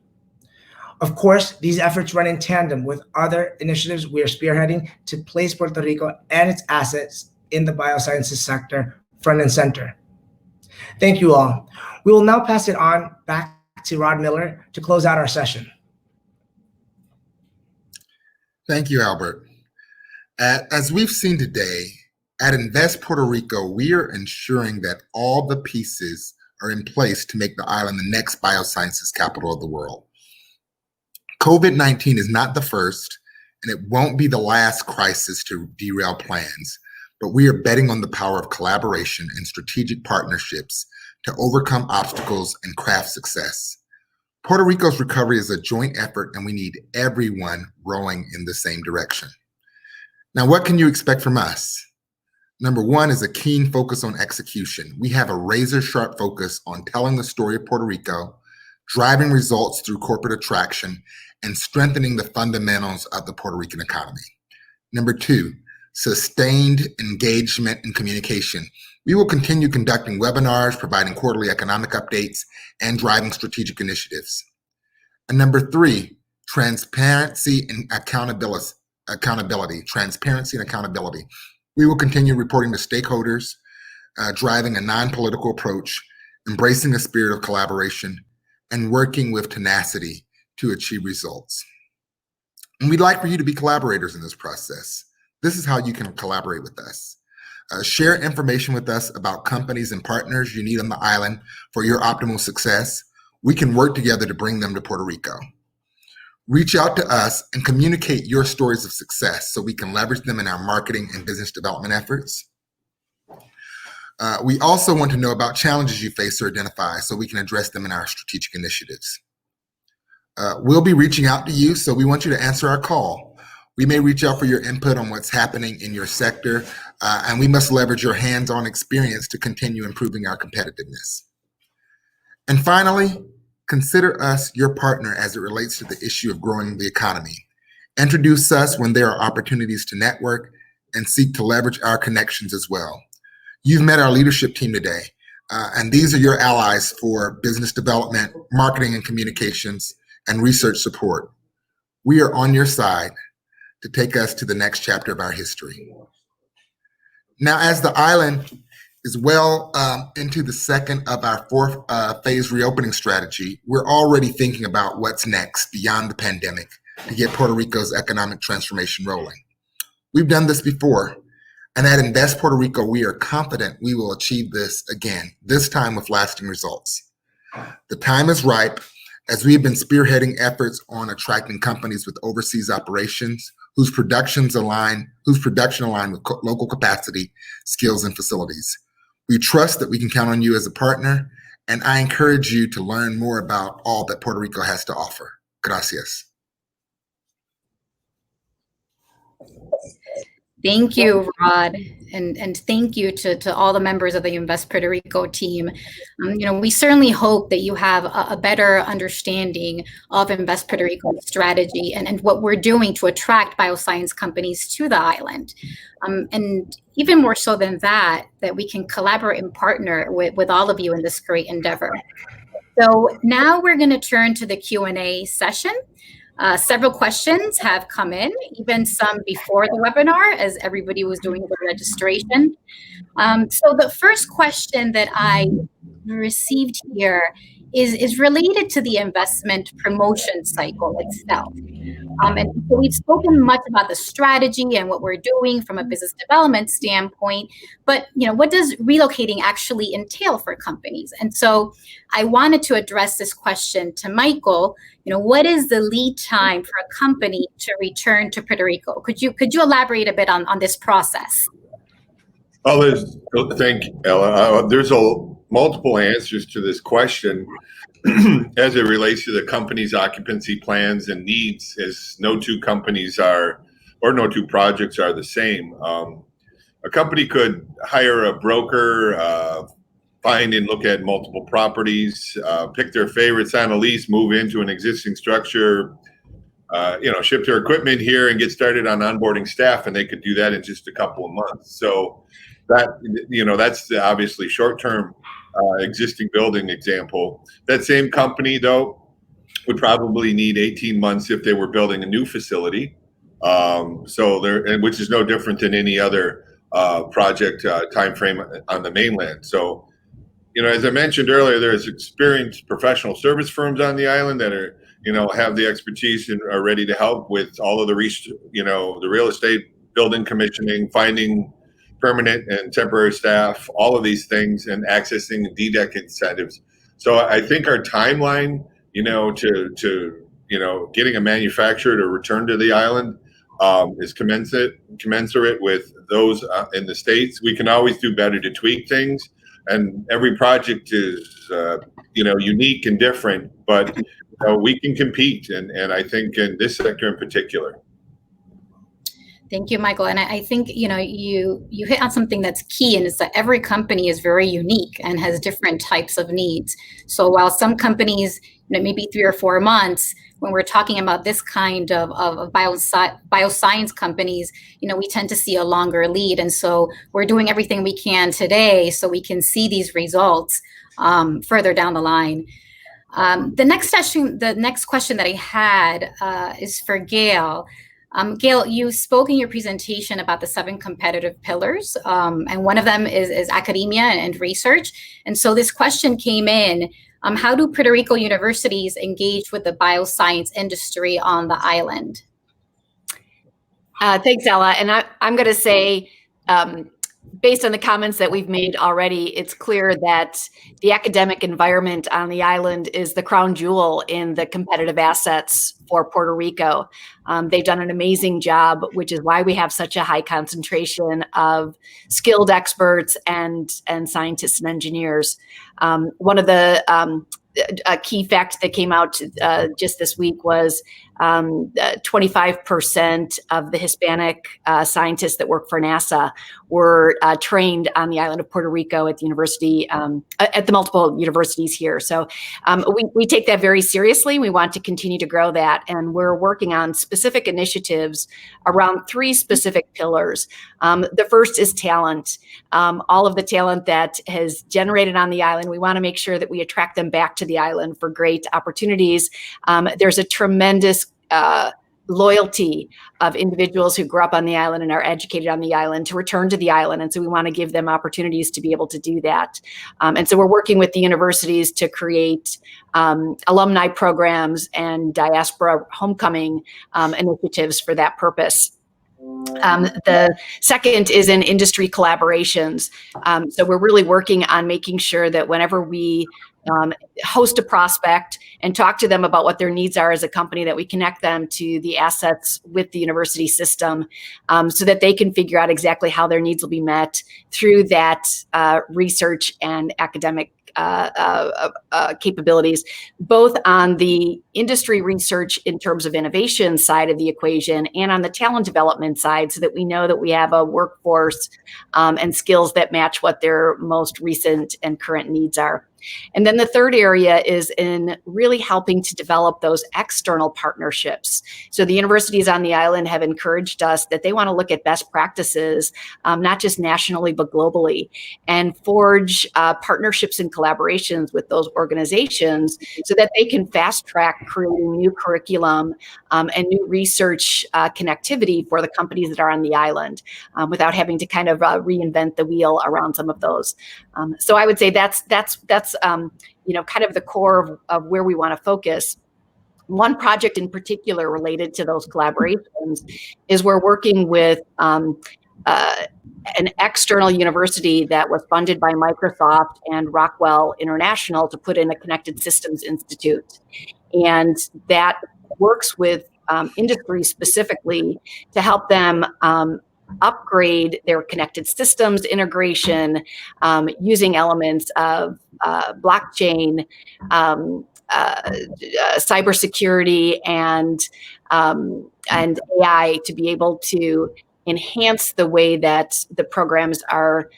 Of course, these efforts run in tandem with other initiatives we are spearheading to place Puerto Rico and its assets in the biosciences sector front and center. Thank you all. We will now pass it on back to Rod Miller to close out our session. Thank you, Albert. As we've seen today, at Invest Puerto Rico, we are ensuring that all the pieces are in place to make the island the next biosciences capital of the world. COVID-19 is not the first, and it won't be the last crisis to derail plans, but we are betting on the power of collaboration and strategic partnerships to overcome obstacles and craft success. Puerto Rico's recovery is a joint effort, and we need everyone rowing in the same direction. Now, what can you expect from us? Number one is a keen focus on execution. We have a razor-sharp focus on telling the story of Puerto Rico, driving results through corporate attraction, and strengthening the fundamentals of the Puerto Rican economy. Number two, sustained engagement and communication. We will continue conducting webinars, providing quarterly economic updates, and driving strategic initiatives. And number three, transparency and accountability. Transparency and accountability. We will continue reporting to stakeholders, driving a non-political approach, embracing a spirit of collaboration, and working with tenacity to achieve results. And we'd like for you to be collaborators in this process. This is how you can collaborate with us. Share information with us about companies and partners you need on the island for your optimal success. We can work together to bring them to Puerto Rico. Reach out to us and communicate your stories of success so we can leverage them in our marketing and business development efforts. We also want to know about challenges you face or identify so we can address them in our strategic initiatives. We'll be reaching out to you, so we want you to answer our call. We may reach out for your input on what's happening in your sector, and we must leverage your hands-on experience to continue improving our competitiveness. And finally, consider us your partner as it relates to the issue of growing the economy. Introduce us when there are opportunities to network and seek to leverage our connections as well. You've met our leadership team today, and these are your allies for business development, marketing and communications, and research support. We are on your side to take us to the next chapter of our history. Now, as the island is well into the second of our fourth phase reopening strategy, we're already thinking about what's next beyond the pandemic to get Puerto Rico's economic transformation rolling. We've done this before, and at Invest Puerto Rico, we are confident we will achieve this again, this time with lasting results. The time is ripe, as we have been spearheading efforts on attracting companies with overseas operations whose production align with local capacity, skills, and facilities. We trust that we can count on you as a partner, and I encourage you to learn more about all that Puerto Rico has to offer. Gracias. Thank you, Rod, and thank you to all the members of the Invest Puerto Rico team. We certainly hope that you have a better understanding of Invest Puerto Rico's strategy and what we're doing to attract bioscience companies to the island. And even more so than that we can collaborate and partner with all of you in this great endeavor. So now we're going to turn to the Q&A session. Several questions have come in, even some before the webinar, as everybody was doing the registration. So the first question that I received here is related to the investment promotion cycle itself. And so we've spoken much about the strategy and what we're doing from a business development standpoint, but what does relocating actually entail for companies? And so I wanted to address this question to Michael. What is the lead time for a company to return to Puerto Rico? Could you elaborate a bit on this process? Thank you, Ella. There's multiple answers to this question as it relates to the company's occupancy plans and needs, as no two companies are, or no two projects are the same. A company could hire a broker, find and look at multiple properties, pick their favorites on a lease, move into an existing structure, ship their equipment here and get started on onboarding staff, and they could do that in just a couple of months. So that's the obviously short-term existing building example. That same company, though, would probably need 18 months if they were building a new facility. Which is no different than any other project time frame on the mainland. So, as I mentioned earlier, there's experienced professional service firms on the island that are, have the expertise and are ready to help with all of the real estate, building commissioning, finding permanent and temporary staff, all of these things, and accessing DDEC incentives. So I think our timeline, to getting a manufacturer to return to the island is commensurate with those in the States. We can always do better to tweak things, and every project is unique and different, but we can compete, and I think in this sector in particular. Thank you, Michael. And I think, you hit on something that's key, and it's that every company is very unique and has different types of needs. So while some companies, maybe 3 or 4 months, when we're talking about this kind of bioscience companies, we tend to see a longer lead. And so we're doing everything we can today so we can see these results further down the line. The next question that I had is for Gail. Gail, you spoke in your presentation about the 7 competitive pillars, and one of them is academia and research. And so this question came in, how do Puerto Rico universities engage with the bioscience industry on the island? Thanks, Ella. And I'm going to say, based on the comments that we've made already, it's clear that the academic environment on the island is the crown jewel in the competitive assets for Puerto Rico. They've done an amazing job, which is why we have such a high concentration of skilled experts and scientists and engineers. One of the key facts that came out just this week was 25% of the Hispanic scientists that work for NASA were trained on the island of Puerto Rico at the university, at the multiple universities here. So we take that very seriously. We want to continue to grow that. And we're working on specific initiatives around 3 specific pillars. The first is talent. All of the talent that has generated on the island, we want to make sure that we attract them back to the island for great opportunities. There's a tremendous loyalty of individuals who grew up on the island and are educated on the island to return to the island. And so we want to give them opportunities to be able to do that. And so we're working with the universities to create alumni programs and diaspora homecoming initiatives for that purpose. The second is in industry collaborations. So we're really working on making sure that whenever we host a prospect and talk to them about what their needs are as a company, that we connect them to the assets with the university system so that they can figure out exactly how their needs will be met through that research and academic capabilities, both on the industry research in terms of innovation side of the equation and on the talent development side, so that we know that we have a workforce and skills that match what their most recent and current needs are. And then the third area is in really helping to develop those external partnerships. So the universities on the island have encouraged us that they want to look at best practices, not just nationally, but globally, and forge partnerships and collaborations with those organizations so that they can fast track creating new curriculum and new research connectivity for the companies that are on the island without having to kind of reinvent the wheel around some of those. So I would say that's kind of the core of where we want to focus. One project in particular related to those collaborations is we're working with an external university that was funded by Microsoft and Rockwell International to put in a Connected Systems Institute. And that works with industry specifically to help them upgrade their connected systems integration using elements of blockchain, cybersecurity, and AI to be able to enhance the way that the programs are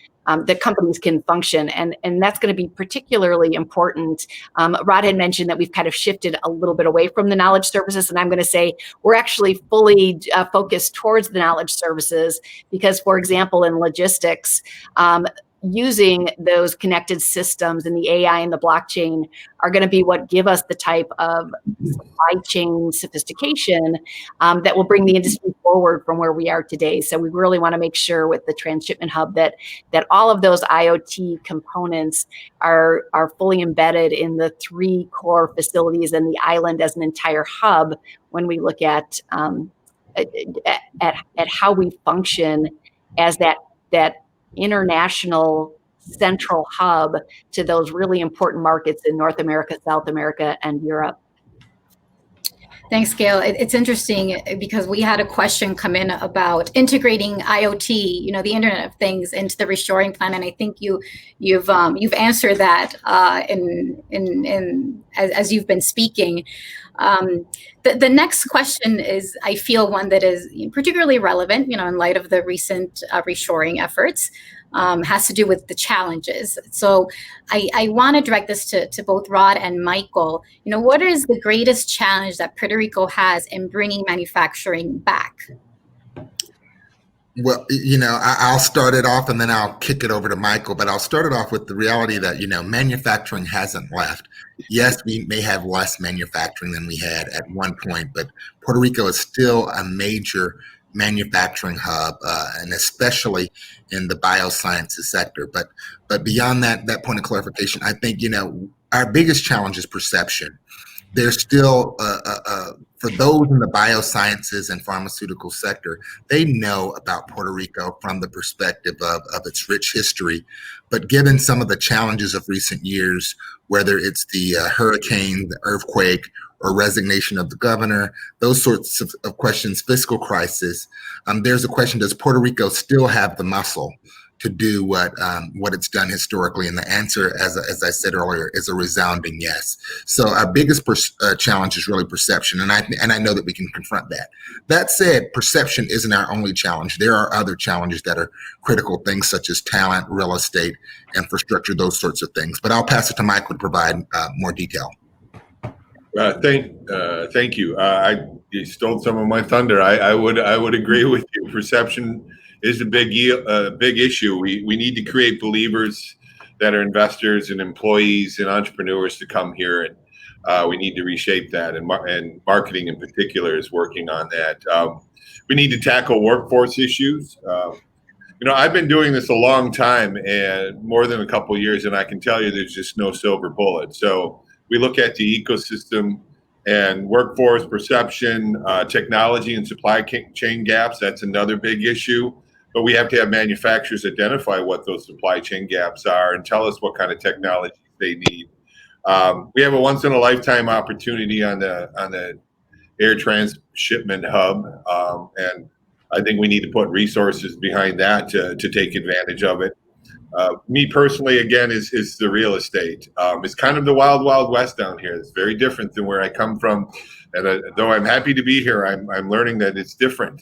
that companies can function. And that's going to be particularly important. Rod had mentioned that we've kind of shifted a little bit away from the knowledge services. And I'm going to say we're actually fully focused towards the knowledge services because, for example, in logistics, using those connected systems and the AI and the blockchain are going to be what give us the type of supply chain sophistication that will bring the industry forward from where we are today. So we really want to make sure with the Transshipment Hub that all of those IoT components are fully embedded in the three core facilities and the island as an entire hub when we look at how we function as that international central hub to those really important markets in North America, South America, and Europe. Thanks, Gail. It's interesting because we had a question come in about integrating IoT, the Internet of Things, into the reshoring plan, and I think you've answered that as you've been speaking. The next question is, I feel, one that is particularly relevant, in light of the recent reshoring efforts. Has to do with the challenges. So I want to direct this to both Rod and Michael. What is the greatest challenge that Puerto Rico has in bringing manufacturing back? Well, I'll start it off and then I'll kick it over to Michael, but I'll start it off with the reality that, manufacturing hasn't left. Yes, we may have less manufacturing than we had at one point, but Puerto Rico is still a major manufacturing hub, and especially in the biosciences sector. But beyond that point of clarification, I think, our biggest challenge is perception. There's still, for those in the biosciences and pharmaceutical sector, they know about Puerto Rico from the perspective of its rich history. But given some of the challenges of recent years, whether it's the hurricane, the earthquake, or resignation of the governor, those sorts of questions, fiscal crisis, there's a question, does Puerto Rico still have the muscle to do what it's done historically? And the answer, as I said earlier, is a resounding yes. So our biggest challenge is really perception, and I know that we can confront that. That said, perception isn't our only challenge. There are other challenges that are critical, things such as talent, real estate, infrastructure, those sorts of things. But I'll pass it to Michael to provide more detail. Thank you. You stole some of my thunder. I would agree with you. Perception is a big issue. We need to create believers that are investors and employees and entrepreneurs to come here. We need to reshape that, and marketing in particular is working on that. We need to tackle workforce issues. I've been doing this a long time, and more than a couple of years, and I can tell you there's just no silver bullet. So we look at the ecosystem and workforce perception, technology and supply chain gaps. That's another big issue. But we have to have manufacturers identify what those supply chain gaps are and tell us what kind of technology they need. We have a once-in-a-lifetime opportunity on the air transshipment hub, and I think we need to put resources behind that to take advantage of it. Me personally, again, is the real estate. It's kind of the wild, wild west down here. It's very different than where I come from. And though I'm happy to be here, I'm learning that it's different.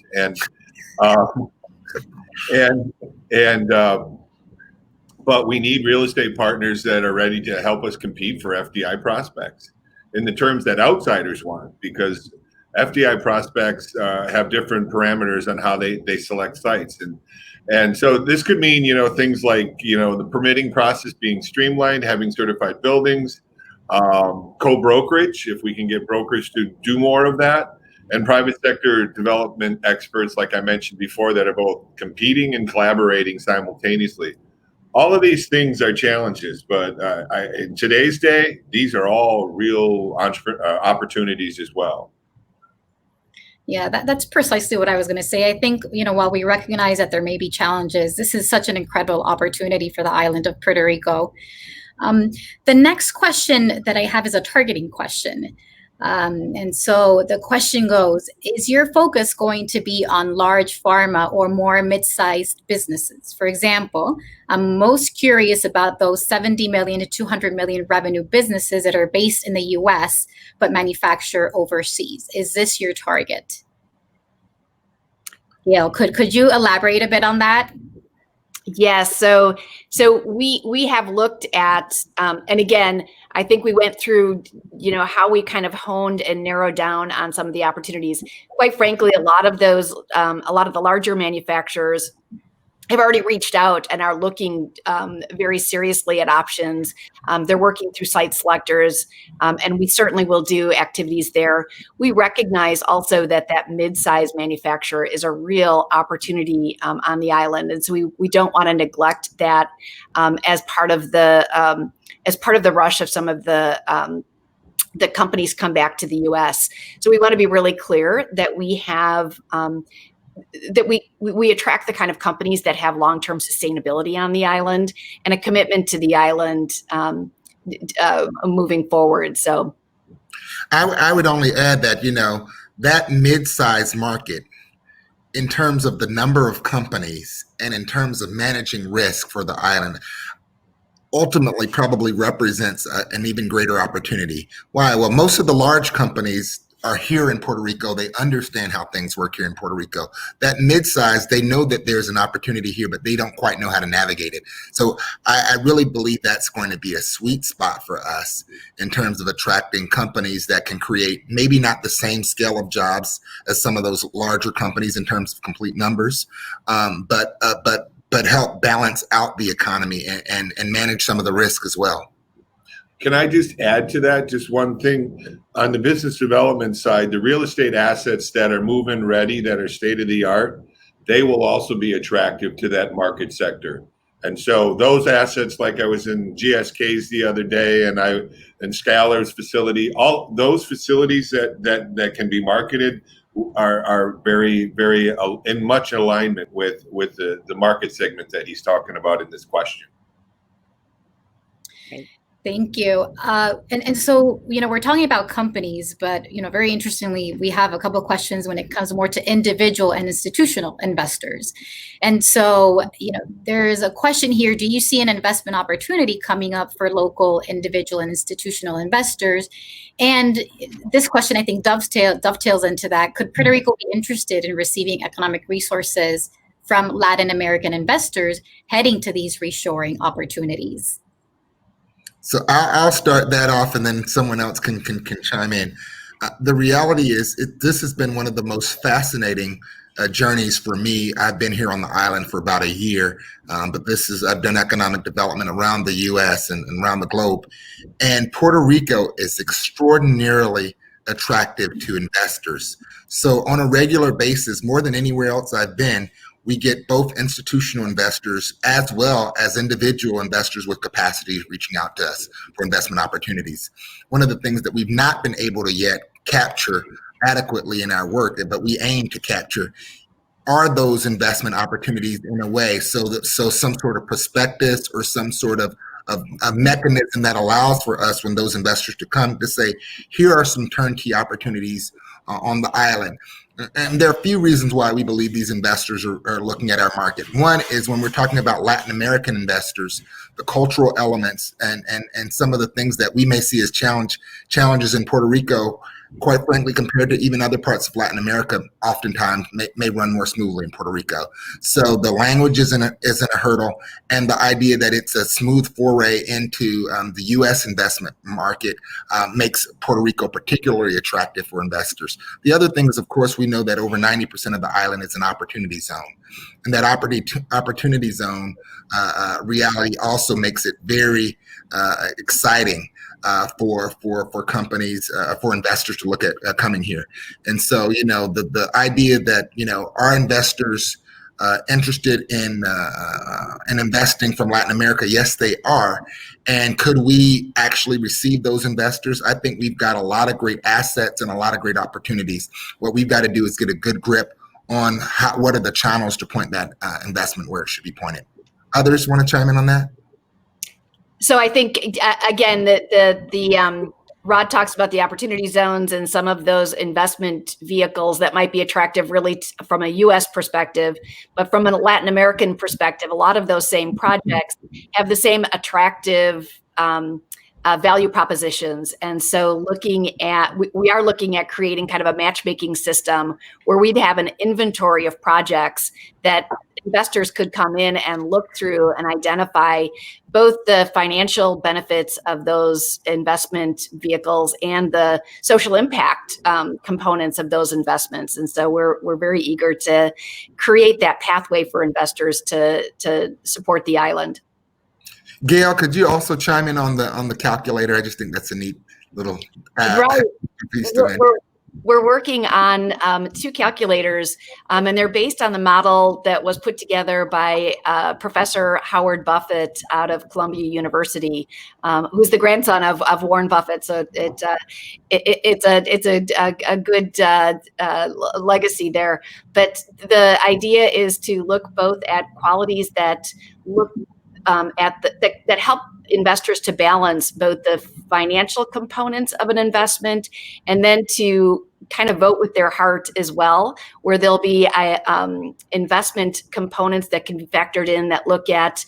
But we need real estate partners that are ready to help us compete for FDI prospects in the terms that outsiders want, because FDI prospects have different parameters on how they select sites. And so this could mean, things like, the permitting process being streamlined, having certified buildings, co-brokerage, if we can get brokers to do more of that, and private sector development experts, like I mentioned before, that are both competing and collaborating simultaneously. All of these things are challenges, but in today's day, these are all real opportunities as well. Yeah, that's precisely what I was going to say. I think, while we recognize that there may be challenges, this is such an incredible opportunity for the island of Puerto Rico. The next question that I have is a targeting question. And so the question goes, is your focus going to be on large pharma or more mid-sized businesses? For example, I'm most curious about those 70 million to 200 million revenue businesses that are based in the US but manufacture overseas. Is this your target? Gail, could you elaborate a bit on that? Yes. So we have looked at, and again, I think we went through, how we kind of honed and narrowed down on some of the opportunities. Quite frankly, a lot of the larger manufacturers have already reached out and are looking very seriously at options. They're working through site selectors, and we certainly will do activities there. We recognize also that mid-size manufacturer is a real opportunity on the island, and so we don't want to neglect that as part of the rush of some of the companies come back to the U.S. So we want to be really clear that we have. That we attract the kind of companies that have long-term sustainability on the island and a commitment to the island moving forward. So I would only add that, that mid-size market, in terms of the number of companies and in terms of managing risk for the island, ultimately probably represents an even greater opportunity. Why? Well, most of the large companies are here in Puerto Rico. They understand how things work here in Puerto Rico. That mid-size, they know that there's an opportunity here, but they don't quite know how to navigate it. So I really believe that's going to be a sweet spot for us in terms of attracting companies that can create maybe not the same scale of jobs as some of those larger companies in terms of complete numbers, but help balance out the economy and manage some of the risk as well. Can I just add to that just one thing? On the business development side, the real estate assets that are move-in ready, that are state-of-the-art, they will also be attractive to that market sector. And so those assets, like I was in GSK's the other day, and Scalar's facility, all those facilities that can be marketed are very, very in much alignment with the market segment that he's talking about in this question. Thank you. And so, we're talking about companies, but, very interestingly, we have a couple of questions when it comes more to individual and institutional investors. And so, there's a question here. Do you see an investment opportunity coming up for local, individual, and institutional investors? And this question, I think, dovetails into that. Could Puerto Rico be interested in receiving economic resources from Latin American investors heading to these reshoring opportunities? So I'll start that off, and then someone else can chime in. The reality is, this has been one of the most fascinating journeys for me. I've been here on the island for about a year, but I've done economic development around the U.S. and around the globe. And Puerto Rico is extraordinarily attractive to investors. So on a regular basis, more than anywhere else I've been, we get both institutional investors as well as individual investors with capacity reaching out to us for investment opportunities. One of the things that we've not been able to yet capture adequately in our work, but we aim to capture, are those investment opportunities in a way so some sort of prospectus or some sort of a mechanism that allows for us, when those investors to come, to say, here are some turnkey opportunities on the island. And there are a few reasons why we believe these investors are looking at our market. One is when we're talking about Latin American investors, the cultural elements and some of the things that we may see as challenges in Puerto Rico, quite frankly, compared to even other parts of Latin America, oftentimes may run more smoothly in Puerto Rico. So the language isn't a hurdle, and the idea that it's a smooth foray into the U.S. investment market makes Puerto Rico particularly attractive for investors. The other thing is, of course, we know that over 90% of the island is an opportunity zone, and that opportunity zone reality also makes it very exciting for companies, for investors to look at coming here. And so, the idea that, are investors interested in investing from Latin America? Yes, they are. And could we actually receive those investors? I think we've got a lot of great assets and a lot of great opportunities. What we've got to do is get a good grip on what are the channels to point that investment where it should be pointed. Others want to chime in on that? So I think, again, the Rod talks about the opportunity zones and some of those investment vehicles that might be attractive really from a U.S. perspective, but from a Latin American perspective, a lot of those same projects have the same attractive value propositions. And so we are looking at creating kind of a matchmaking system where we'd have an inventory of projects that investors could come in and look through and identify both the financial benefits of those investment vehicles and the social impact components of those investments. And so we're very eager to create that pathway for investors to support the island. Gail, could you also chime in on the calculator? I just think that's a neat little piece to it. We're working on 2 calculators, and they're based on the model that was put together by Professor Howard Buffett out of Columbia University, who's the grandson of Warren Buffett. So it's a good legacy there. But the idea is to look both at qualities that look that help investors to balance both the financial components of an investment and then to kind of vote with their heart as well, where there'll be investment components that can be factored in that look at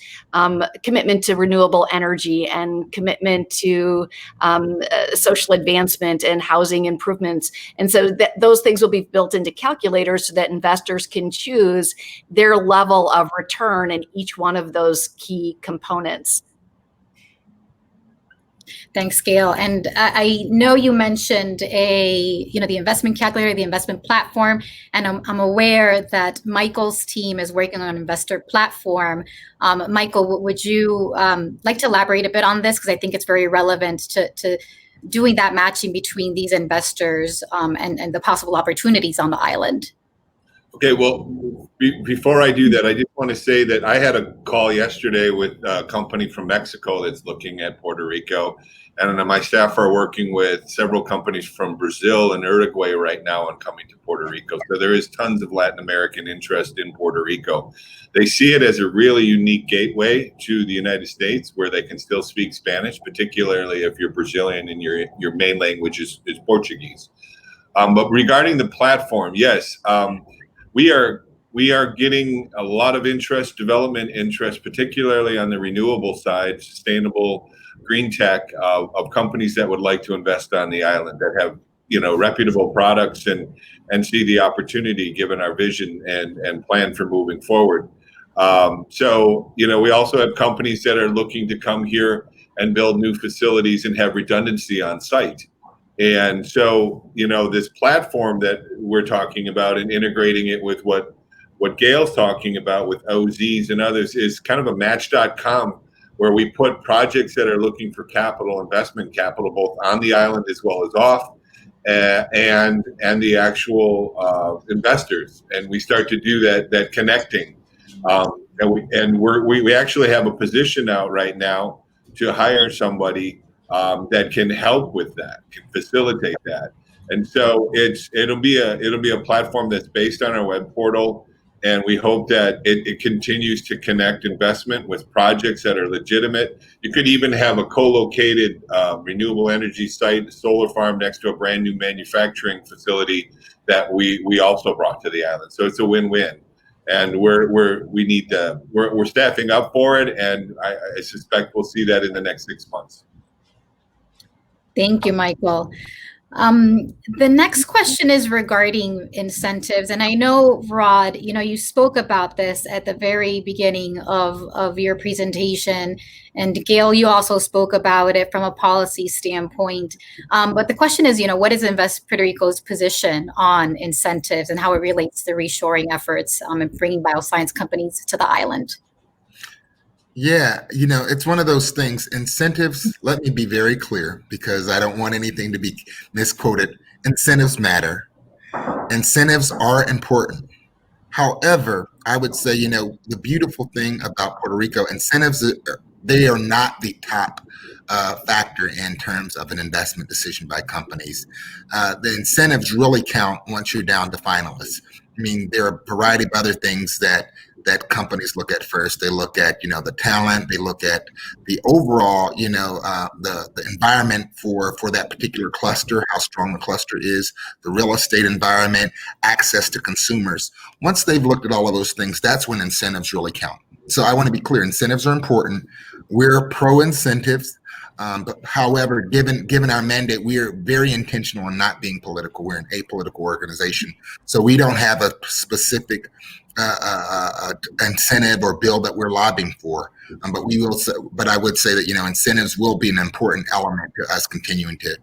commitment to renewable energy and commitment to social advancement and housing improvements. And so those things will be built into calculators so that investors can choose their level of return in each one of those key components. Thanks, Gail. And I know you mentioned the investment calculator, the investment platform, and I'm aware that Michael's team is working on an investor platform. Michael, would you like to elaborate a bit on this? Because I think it's very relevant to doing that matching between these investors and the possible opportunities on the island. Okay, well, before I do that, I just want to say that I had a call yesterday with a company from Mexico that's looking at Puerto Rico. And my staff are working with several companies from Brazil and Uruguay right now on coming to Puerto Rico. So there is tons of Latin American interest in Puerto Rico. They see it as a really unique gateway to the United States where they can still speak Spanish, particularly if you're Brazilian and your main language is Portuguese. But regarding the platform, yes, we are getting a lot of interest, development interest, particularly on the renewable side, sustainable green tech of companies that would like to invest on the island that have, reputable products and see the opportunity given our vision and plan for moving forward. So, we also have companies that are looking to come here and build new facilities and have redundancy on site. And so, this platform that we're talking about and integrating it with what Gail's talking about with OZs and others is kind of a match.com, where we put projects that are looking for investment capital, both on the island as well as off, and the actual investors. And we start to do that connecting. And we actually have a position out right now to hire somebody that can help with that, can facilitate that. And so it'll be a platform that's based on our web portal, and we hope that it continues to connect investment with projects that are legitimate. You could even have a co-located renewable energy site, a solar farm next to a brand new manufacturing facility that we also brought to the island. So it's a win-win. And we're staffing up for it, and I suspect we'll see that in the next 6 months. Thank you, Michael. The next question is regarding incentives. And I know, Rod, you spoke about this at the very beginning of your presentation. And Gail, you also spoke about it from a policy standpoint. But the question is, what is Invest Puerto Rico's position on incentives and how it relates to reshoring efforts and bringing bioscience companies to the island? Yeah, it's one of those things. Incentives, let me be very clear because I don't want anything to be misquoted. Incentives matter. Incentives are important. However, I would say, the beautiful thing about Puerto Rico, incentives, they are not the top factor in terms of an investment decision by companies. The incentives really count once you're down to finalists. I mean, there are a variety of other things that companies look at first. They look at, the talent. They look at the overall, the environment for that particular cluster, how strong the cluster is, the real estate environment, access to consumers. Once they've looked at all of those things, that's when incentives really count. So I want to be clear, incentives are important. We're pro incentives. But however, given our mandate, we are very intentional in not being political. We're an apolitical organization. So we don't have a specific incentive or bill that we're lobbying for. But I would say that, incentives will be an important element to us continuing to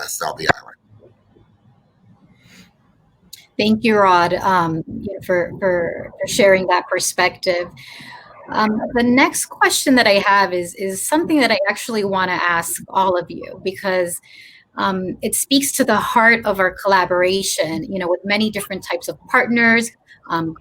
sell the island. Thank you, Rod, for sharing that perspective. The next question that I have is something that I actually want to ask all of you because it speaks to the heart of our collaboration, with many different types of partners,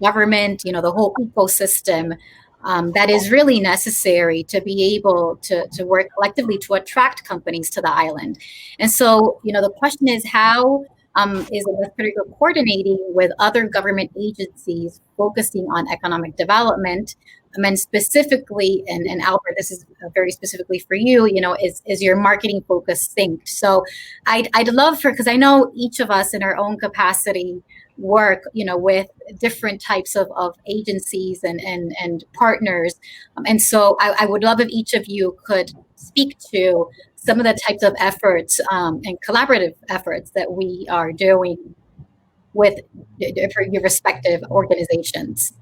government, the whole ecosystem that is really necessary to be able to work collectively to attract companies to the island. And so, the question is how is Invest Puerto Rico coordinating with other government agencies focusing on economic development? And specifically, and Albert, this is very specifically for you, is your marketing focus synced? So I'd love because I know each of us in our own capacity work, with different types of agencies and partners. And so I would love if each of you could speak to some of the types of efforts and collaborative efforts that we are doing with for your respective organizations.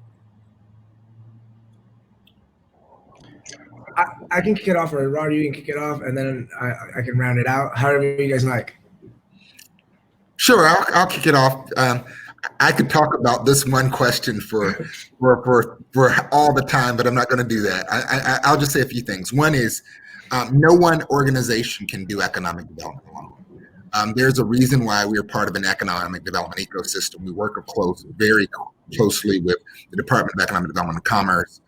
I can kick it off, or Rod, you can kick it off, and then I can round it out, however you guys like. Sure, I'll kick it off. I could talk about this one question for all the time, but I'm not going to do that. I'll just say a few things. One is no one organization can do economic development alone. There's a reason why we're part of an economic development ecosystem. We work very closely with the Department of Economic Development and Commerce.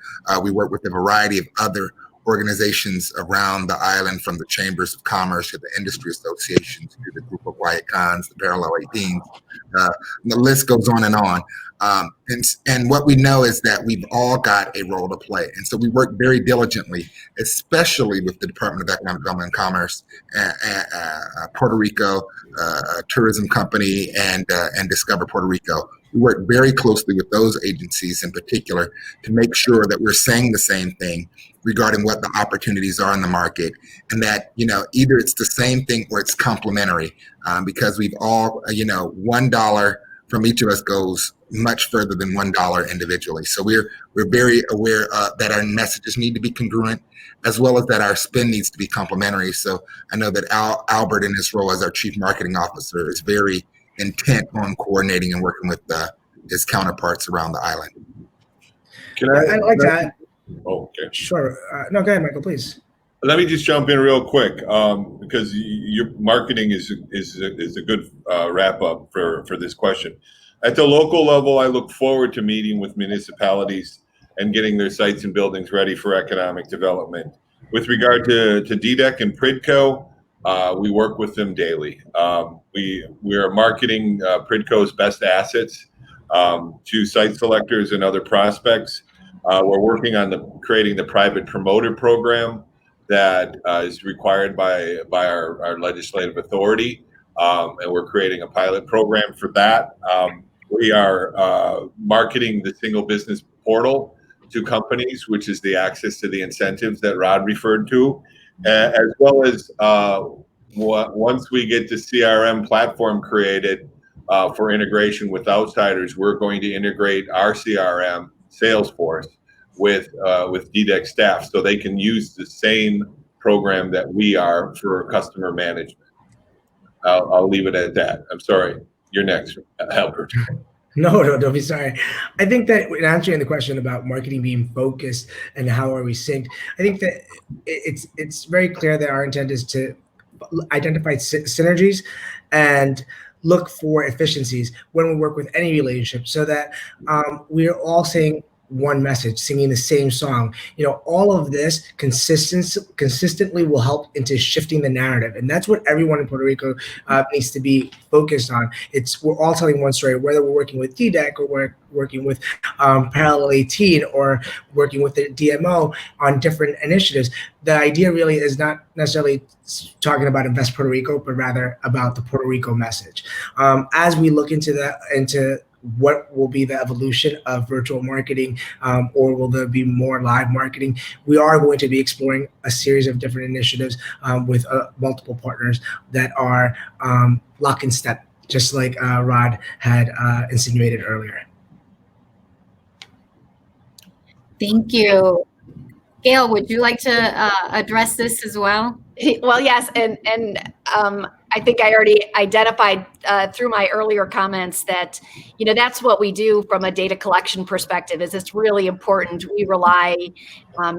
We work with a variety of other organizations around the island, from the chambers of commerce to the industry associations to the group of Wyatt Cons, the Parallel 18. The list goes on and on. And what we know is that we've all got a role to play. And so we work very diligently, especially with the Department of Economic Development and Commerce, Puerto Rico Tourism Company, and Discover Puerto Rico. We work very closely with those agencies in particular to make sure that we're saying the same thing regarding what the opportunities are in the market, and that, either it's the same thing or it's complementary, because we've all, $1 from each of us goes much further than $1 individually. So we're very aware that our messages need to be congruent, as well as that our spend needs to be complementary. So I know that Albert, in his role as our Chief Marketing Officer, is very intent on coordinating and working with his counterparts around the island. I'd like to. Oh, okay. Sure. No, go ahead, Michael, please. Let me just jump in real quick, because your marketing is a good wrap up for this question. At the local level, I look forward to meeting with municipalities and getting their sites and buildings ready for economic development. With regard to DDEC and PRIDCO, we work with them daily. We are marketing PRIDCO's best assets to site selectors and other prospects. We're working on creating the private promoter program that is required by our legislative authority, and we're creating a pilot program for that. We are marketing the single business portal to companies, which is the access to the incentives that Rod referred to, as well as once we get the CRM platform created for integration with outsiders, we're going to integrate our CRM, Salesforce, with DDEC staff, so they can use the same program that we are for customer management. I'll leave it at that. I'm sorry. You're next, Albert. No, don't be sorry. I think that in answering the question about marketing being focused and how are we synced, I think that it's very clear that our intent is to identify synergies and look for efficiencies when we work with any relationship, so that we're all saying one message, singing the same song. All of this consistently will help into shifting the narrative, and that's what everyone in Puerto Rico needs to be focused on. We're all telling one story, whether we're working with DDEC or we're working with Parallel 18 or working with the DMO on different initiatives. The idea really is not necessarily talking about Invest Puerto Rico, but rather about the Puerto Rico message. As we look into what will be the evolution of virtual marketing, or will there be more live marketing? We are going to be exploring a series of different initiatives with multiple partners that are lock in step, just like Rod had insinuated earlier. Thank you. Gail, would you like to address this as well? Well, yes, and I think I already identified through my earlier comments that, that's what we do from a data collection perspective. Is it's really important. We rely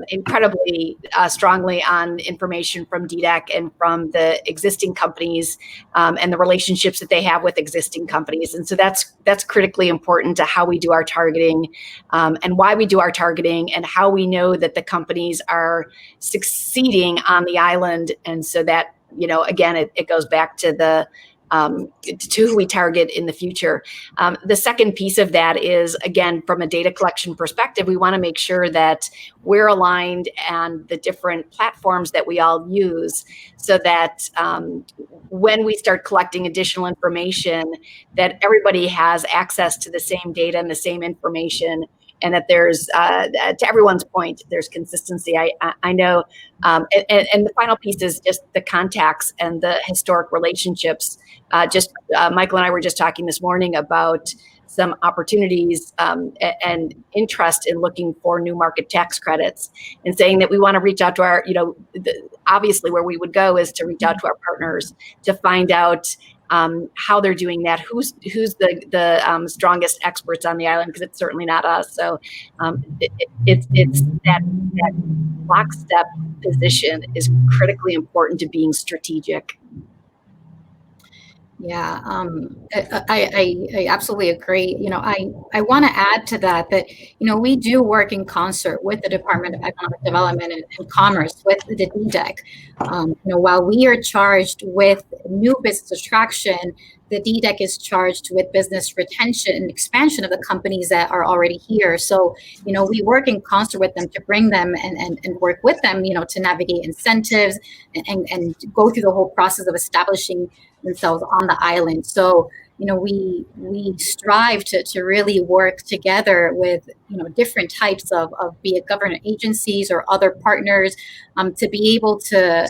incredibly strongly on information from DDEC and from the existing companies and the relationships that they have with existing companies. And so that's critically important to how we do our targeting and why we do our targeting and how we know that the companies are succeeding on the island. And so that, again, it goes back to to who we target in the future. The second piece of that is, again, from a data collection perspective, we want to make sure that we're aligned on the different platforms that we all use, so that when we start collecting additional information, that everybody has access to the same data and the same information, and that there's, to everyone's point, there's consistency. I know, and the final piece is just the contacts and the historic relationships. Michael and I were just talking this morning about some opportunities and interest in looking for new market tax credits, and saying that we want to reach out to our, obviously where we would go is to reach out to our partners to find out how they're doing that, who's the strongest experts on the island, because it's certainly not us. So it's that lockstep position is critically important to being strategic. Yeah, I absolutely agree. I want to add to that, we do work in concert with the Department of Economic Development and Commerce, with the DDEC. While we are charged with new business attraction, the DDEC is charged with business retention and expansion of the companies that are already here. So, we work in concert with them to bring them and work with them, to navigate incentives and go through the whole process of establishing themselves on the island. So, we strive to really work together with, different types of be it government agencies or other partners, to be able to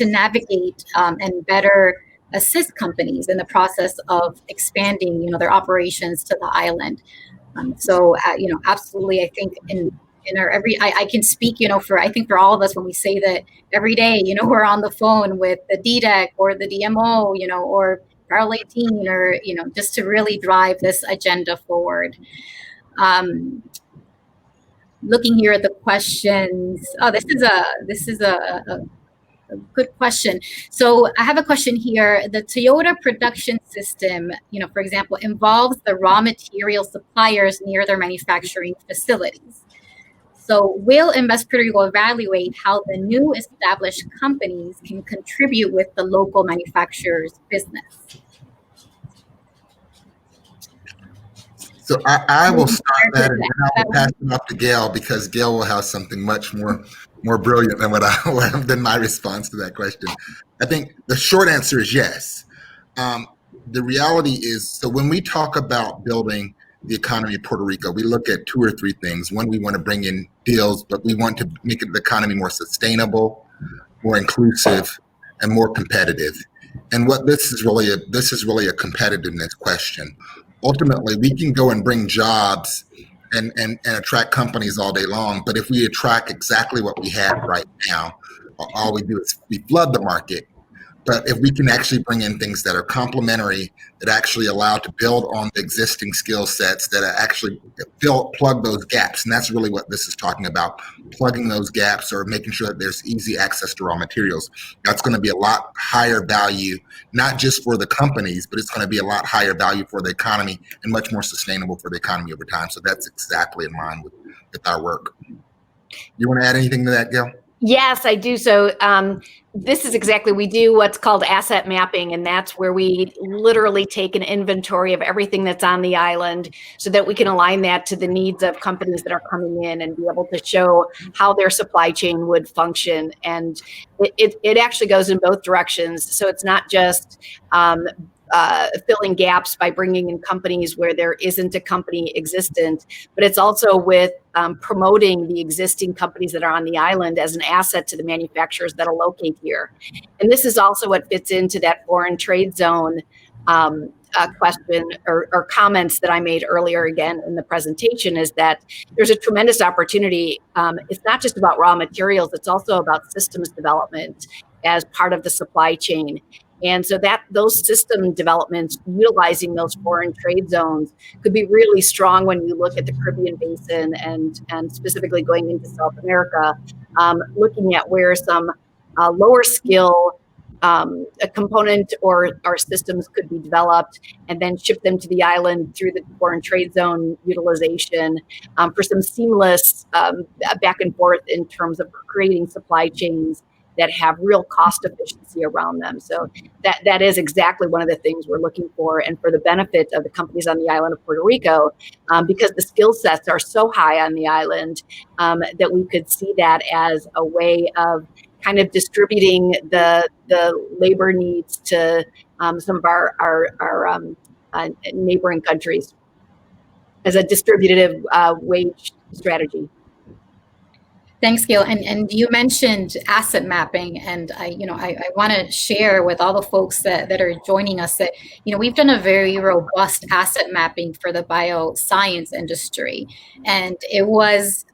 navigate and better assist companies in the process of expanding, their operations to the island. Absolutely, I think in our I can speak, for all of us when we say that every day, we're on the phone with the DDEC or the DMO, or Parallel 18, or, just to really drive this agenda forward. Looking here at the questions. Oh, this is a good question. So I have a question here. The Toyota production system, for example, involves the raw material suppliers near their manufacturing facilities. So will Invest Puerto Rico evaluate how the new established companies can contribute with the local manufacturer's business? So I will start that, and then I will pass it off to Gail, because Gail will have something much more brilliant than than my response to that question. I think the short answer is yes. The reality is, so when we talk about building the economy of Puerto Rico, we look at two or three things. One, we want to bring in deals, but we want to make the economy more sustainable, more inclusive, and more competitive. And what this is really a competitiveness question. Ultimately, we can go and bring jobs and attract companies all day long, but if we attract exactly what we have right now, all we do is we flood the market. But if we can actually bring in things that are complementary, that actually allow to build on the existing skill sets, that actually plug those gaps, and that's really what this is talking about, plugging those gaps or making sure that there's easy access to raw materials. That's going to be a lot higher value, not just for the companies, but it's going to be a lot higher value for the economy and much more sustainable for the economy over time. So that's exactly in line with our work. You want to add anything to that, Gail? Yes, I do. So this is exactly, we do what's called asset mapping, and that's where we literally take an inventory of everything that's on the island so that we can align that to the needs of companies that are coming in and be able to show how their supply chain would function. And it actually goes in both directions. So it's not just filling gaps by bringing in companies where there isn't a company existent, but it's also with promoting the existing companies that are on the island as an asset to the manufacturers that are located here. And this is also what fits into that foreign trade zone question or comments that I made earlier again in the presentation, is that there's a tremendous opportunity. It's not just about raw materials, it's also about systems development as part of the supply chain. And so that those system developments, utilizing those foreign trade zones, could be really strong when you look at the Caribbean basin and specifically going into South America, looking at where some lower skill a component or systems could be developed and then ship them to the island through the foreign trade zone utilization for some seamless back and forth in terms of creating supply chains that have real cost efficiency around them. So that is exactly one of the things we're looking for, and for the benefit of the companies on the island of Puerto Rico, because the skill sets are so high on the island, that we could see that as a way of kind of distributing the labor needs to some of our neighboring countries as a distributive wage strategy. Thanks, Gail. And you mentioned asset mapping, and I want to share with all the folks that are joining us that we've done a very robust asset mapping for the bioscience industry, and it was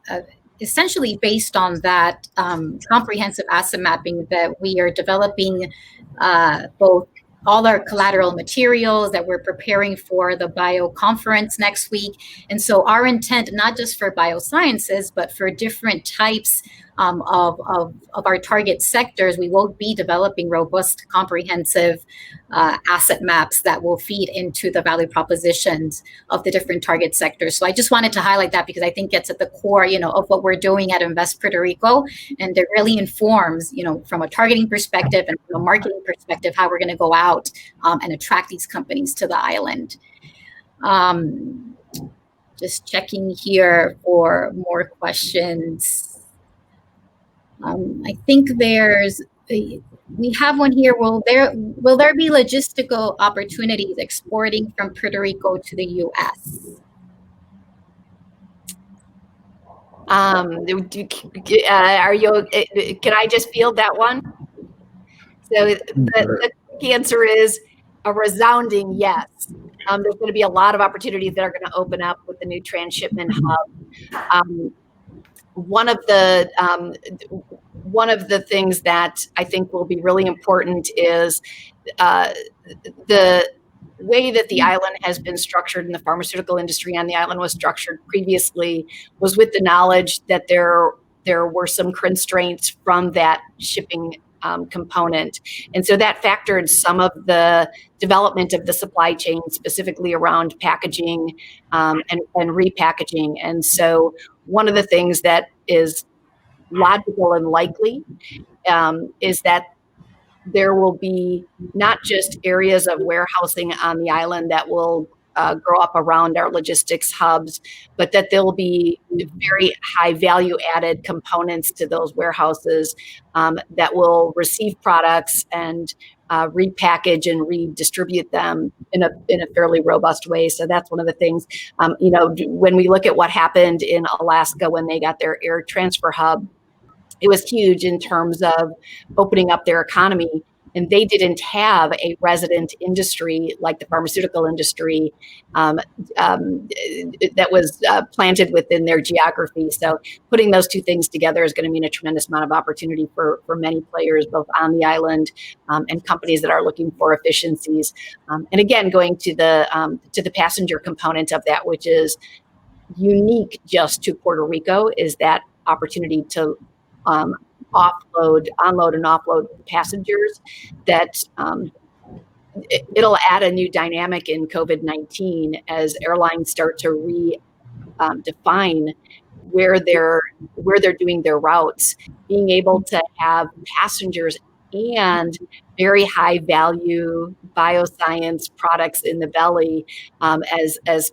essentially based on that comprehensive asset mapping that we are developing both all our collateral materials that we're preparing for the bio conference next week. And so our intent, not just for biosciences, but for different types of our target sectors, we will be developing robust, comprehensive asset maps that will feed into the value propositions of the different target sectors. So I just wanted to highlight that because I think it's at the core, of what we're doing at Invest Puerto Rico, and it really informs, from a targeting perspective and from a marketing perspective, how we're going to go out and attract these companies to the island. Just checking here for more questions. I think we have one here. Will there be logistical opportunities exporting from Puerto Rico to the U.S.? Are you? Can I just field that one? So quick answer is a resounding yes. There's going to be a lot of opportunities that are going to open up with the new transshipment hub. One of the things that I think will be really important is the way that the island has been structured in the pharmaceutical industry and the island was structured previously was with the knowledge that there were some constraints from that shipping component. And so that factored some of the development of the supply chain, specifically around packaging and repackaging. And so one of the things that is logical and likely is that there will be not just areas of warehousing on the island that will grow up around our logistics hubs, but that there will be very high value added components to those warehouses that will receive products and repackage and redistribute them in a fairly robust way. So that's one of the things, when we look at what happened in Alaska when they got their air transfer hub, it was huge in terms of opening up their economy. And they didn't have a resident industry like the pharmaceutical industry that was planted within their geography. So putting those two things together is going to mean a tremendous amount of opportunity for many players, both on the island and companies that are looking for efficiencies. And again, going to the passenger component of that, which is unique just to Puerto Rico, is that opportunity to onload and offload passengers. That it'll add a new dynamic in COVID-19 as airlines start to define where they're doing their routes. Being able to have passengers and very high value bioscience products in the belly as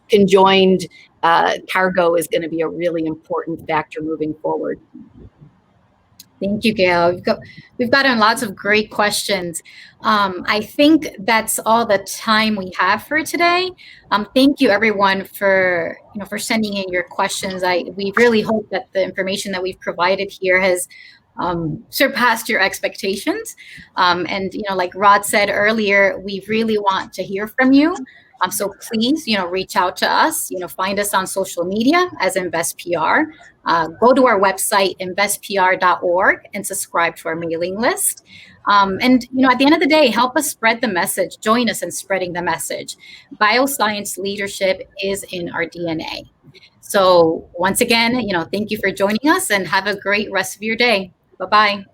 conjoined cargo is going to be a really important factor moving forward. Thank you, Gail. We've gotten lots of great questions. I think that's all the time we have for today. Thank you, everyone, for sending in your questions. We really hope that the information that we've provided here has surpassed your expectations. And like Rod said earlier, we really want to hear from you. So please, reach out to us. Find us on social media as Invest PR. Go to our website, investpr.org, and subscribe to our mailing list. And at the end of the day, help us spread the message. Join us in spreading the message. Bioscience leadership is in our DNA. So once again, thank you for joining us, and have a great rest of your day. Bye-bye.